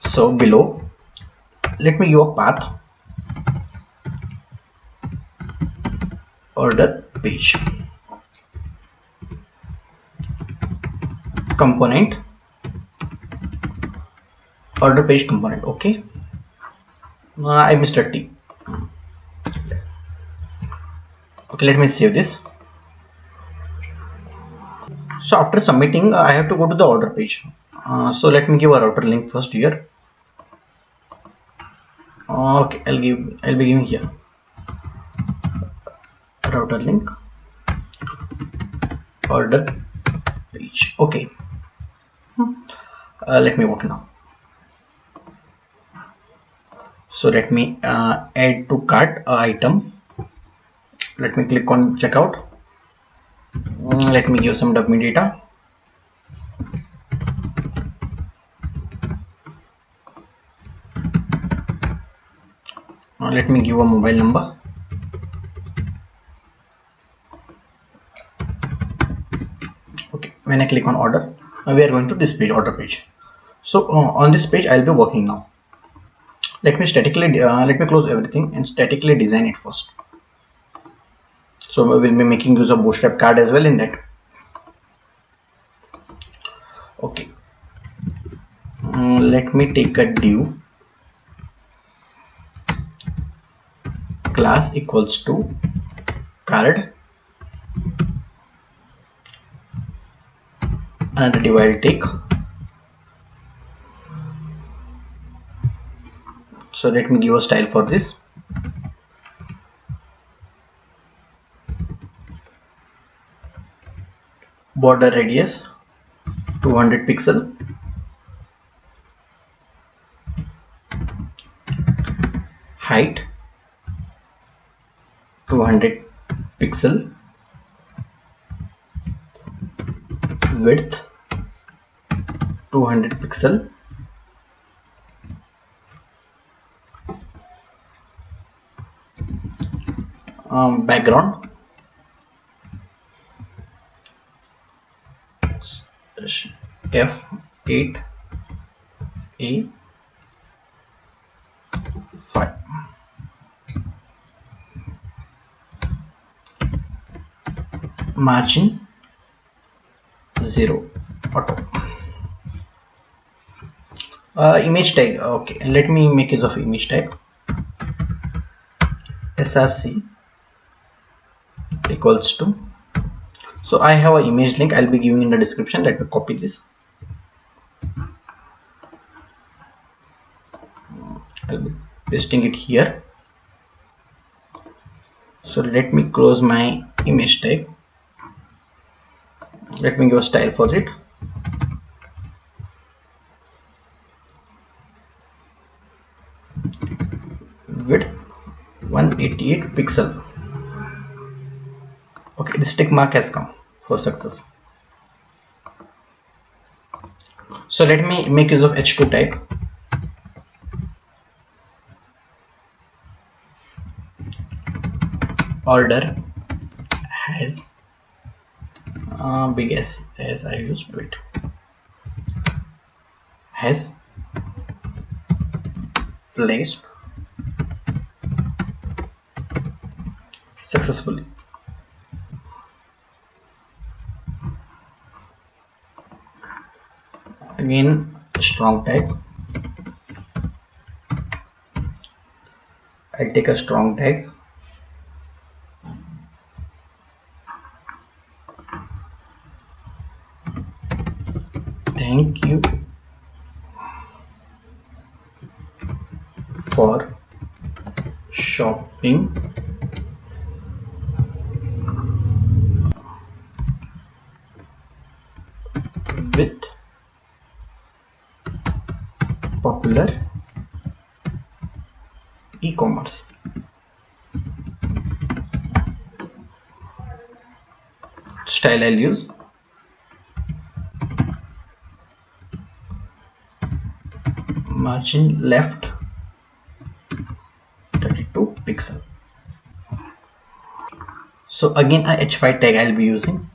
So below, let me use a path order page component order page component. Okay, I missed a T. Okay, let me save this. So after submitting, I have to go to the order page. So let me give a router link first here. Okay, I'll be giving here router link. order page. Okay. Let me work now. So let me add to cart item. Let me click on checkout. Let me give some dummy data. Let me give a mobile number. Okay, when I click on order, we are going to this page, order page. So on this page I'll be working now. Let me close everything and statically design it first. So we will be making use of bootstrap card as well in that. Okay, let me take a div class equals to card. Another div I'll take. So let me give a style for this. Border radius 200 pixel. Height 200 pixel. Width 200 pixel. Background F8 A5. Margin 0 auto. Image tag. Okay, let me make use of image tag. src equals to, so I have an image link I'll be giving in the description. Let me copy this. I'll be pasting it here. So let me close my image tag. Let me give a style for it. Width 188 pixel. Okay, this tick mark has come for success. So let me make use of h2 tag. Order has big S as I used to it, has placed successfully. Again, strong tag. I take a strong tag. Thank you for shopping with popular e-commerce. Style I'll use margin left 32 pixel. So again a h5 tag I'll be using.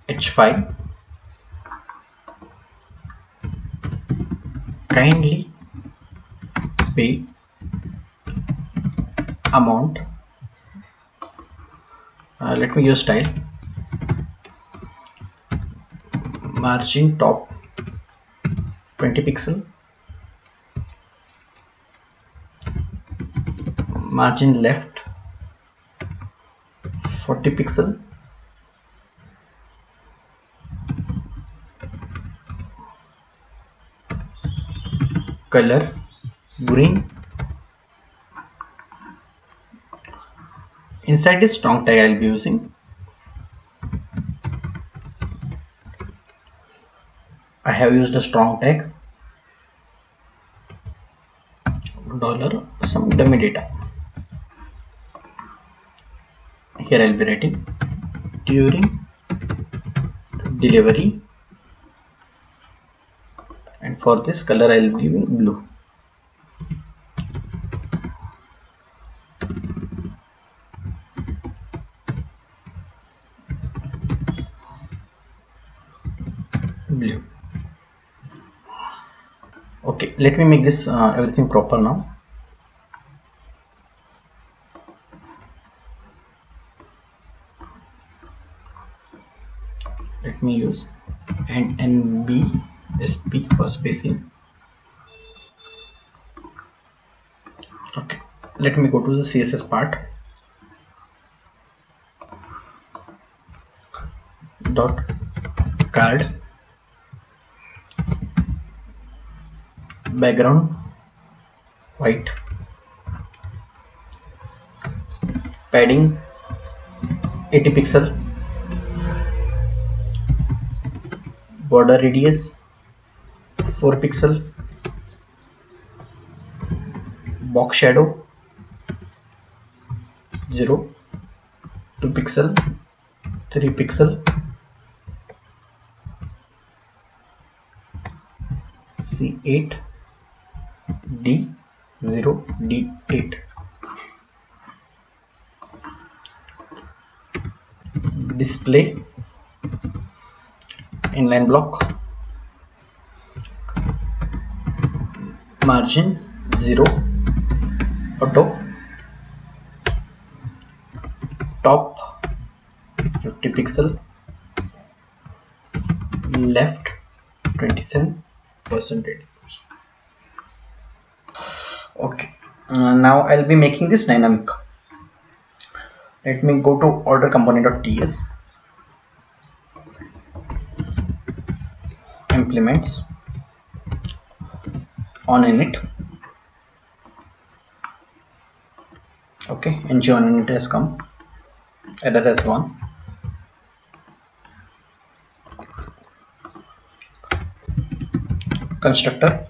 h5 kindly pay amount. Let me use style margin top 20 pixel, margin left 40 pixel, color green. Inside this strong tag I'll be using have used a strong tag dollar some dummy data. Here I'll be writing during delivery, and for this color I'll be giving blue. Blue. Okay, let me make this everything proper now. Let me use and NBSP for spacing. Okay, let me go to the CSS part. Dot card background white, padding 80 pixel, border radius 4 pixel, box shadow 0, 2 pixel, 3 pixel, C8, D0, D8. Display inline block, margin 0, auto, top 50 pixel, left 27%. Okay, now I'll be making this dynamic. Let me go to order component.ts, implements on init. Okay, ng on init has come, error has gone. Constructor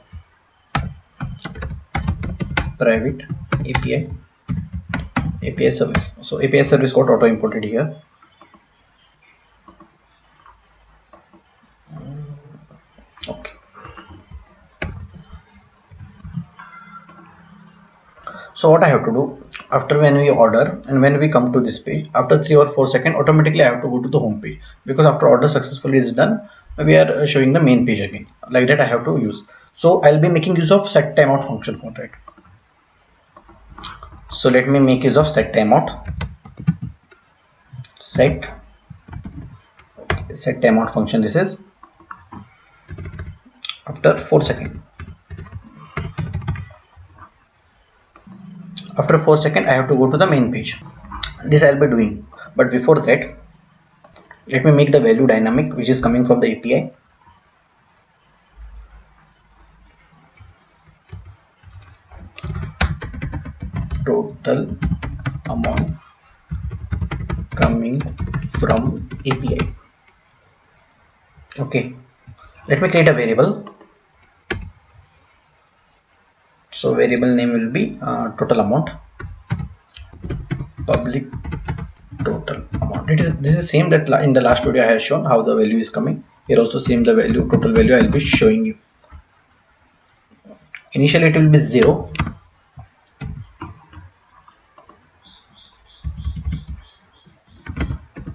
private API service. So API service got auto imported here. Okay. So what I have to do, after when we order and when we come to this page, after 3 or 4 seconds, automatically I have to go to the home page, because after order successfully is done, we are showing the main page again. Like that I have to use. So I'll be making use of set timeout function for that. So let me make use of set timeout. Set timeout function. This is after 4 seconds. After 4 seconds, I have to go to the main page. This I'll be doing, but before that, let me make the value dynamic, which is coming from the API. Total amount coming from API. Okay, let me create a variable. So variable name will be total amount, public total amount. This is same that in the last video I have shown how the value is coming. Here also same the value, total value I will be showing you. Initially it will be 0.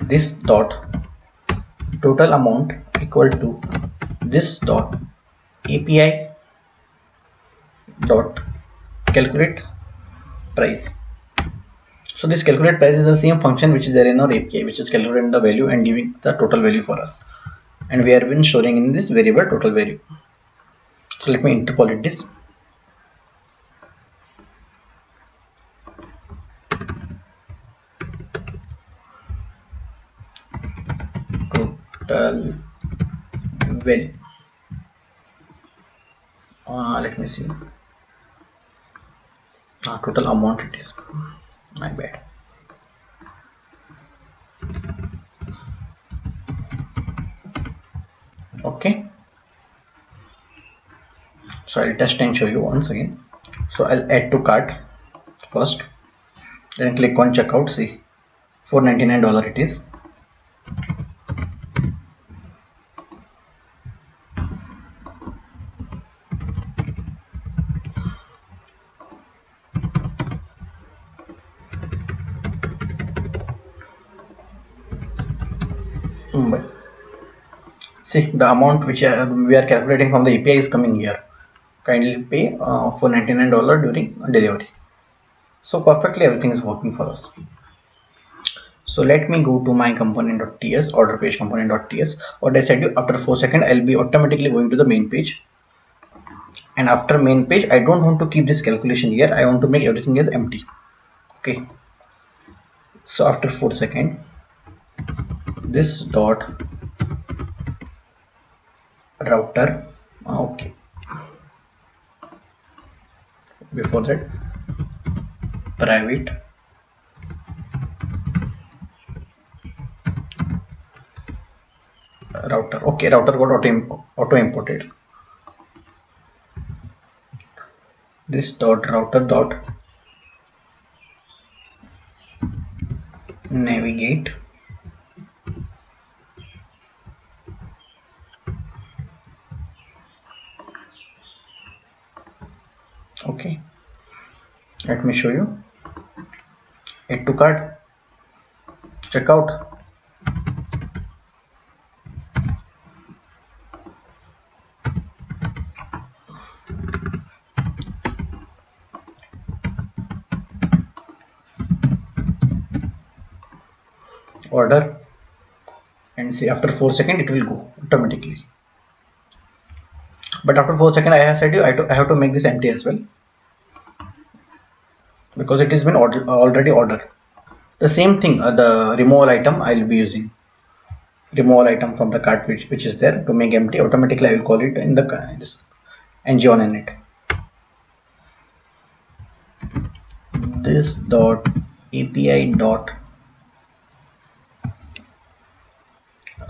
This dot total amount equal to this dot API dot calculate price. So this calculate price is the same function which is there in our API, which is calculating the value and giving the total value for us, and we have been storing in this variable total value. So let me interpolate this. Total value. Let me see. Total amount it is. My bad. Okay. So I'll test and show you once again. So I'll add to cart first, then click on checkout. See, $4.99 it is. But see, the amount which we are calculating from the API is coming here. Kindly pay $4.99 during delivery. So perfectly everything is working for us. So let me go to my component.ts, order page component.ts. What I said you, after 4 seconds I'll be automatically going to the main page. And after main page, I don't want to keep this calculation here. I want to make everything as empty. Okay. So after 4 seconds, this dot router. Okay. Before that, private router. Okay, router got auto imported. This dot router dot navigate. Okay, let me show you. Add to cart, checkout. Order, and see after 4 seconds it will go automatically. But after 4 seconds I have said you I have to make this empty as well, because it has been already ordered. The same thing, the removal item I'll be using. Removal item from the cart which is there to make empty. Automatically I will call it in the ng on in it. This dot API dot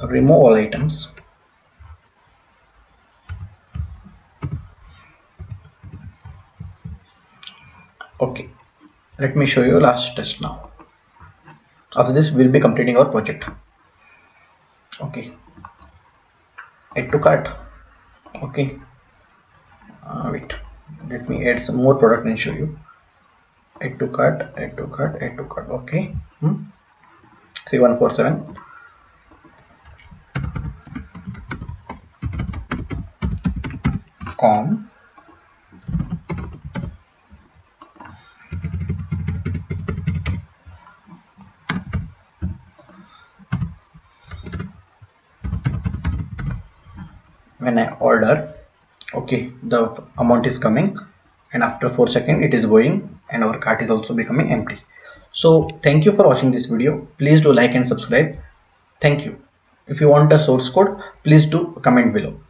remove all items. Okay, let me show you last test now. After this we'll be completing our project. Okay, add to cart. Okay, wait, let me add some more product and show you. Add to cart, add to cart, add to cart. Okay, 3147. Com. When I order, okay, the amount is coming, and after 4 seconds it is going, and our cart is also becoming empty. So thank you for watching this video. Please do like and subscribe. Thank you. If you want the source code, please do comment below.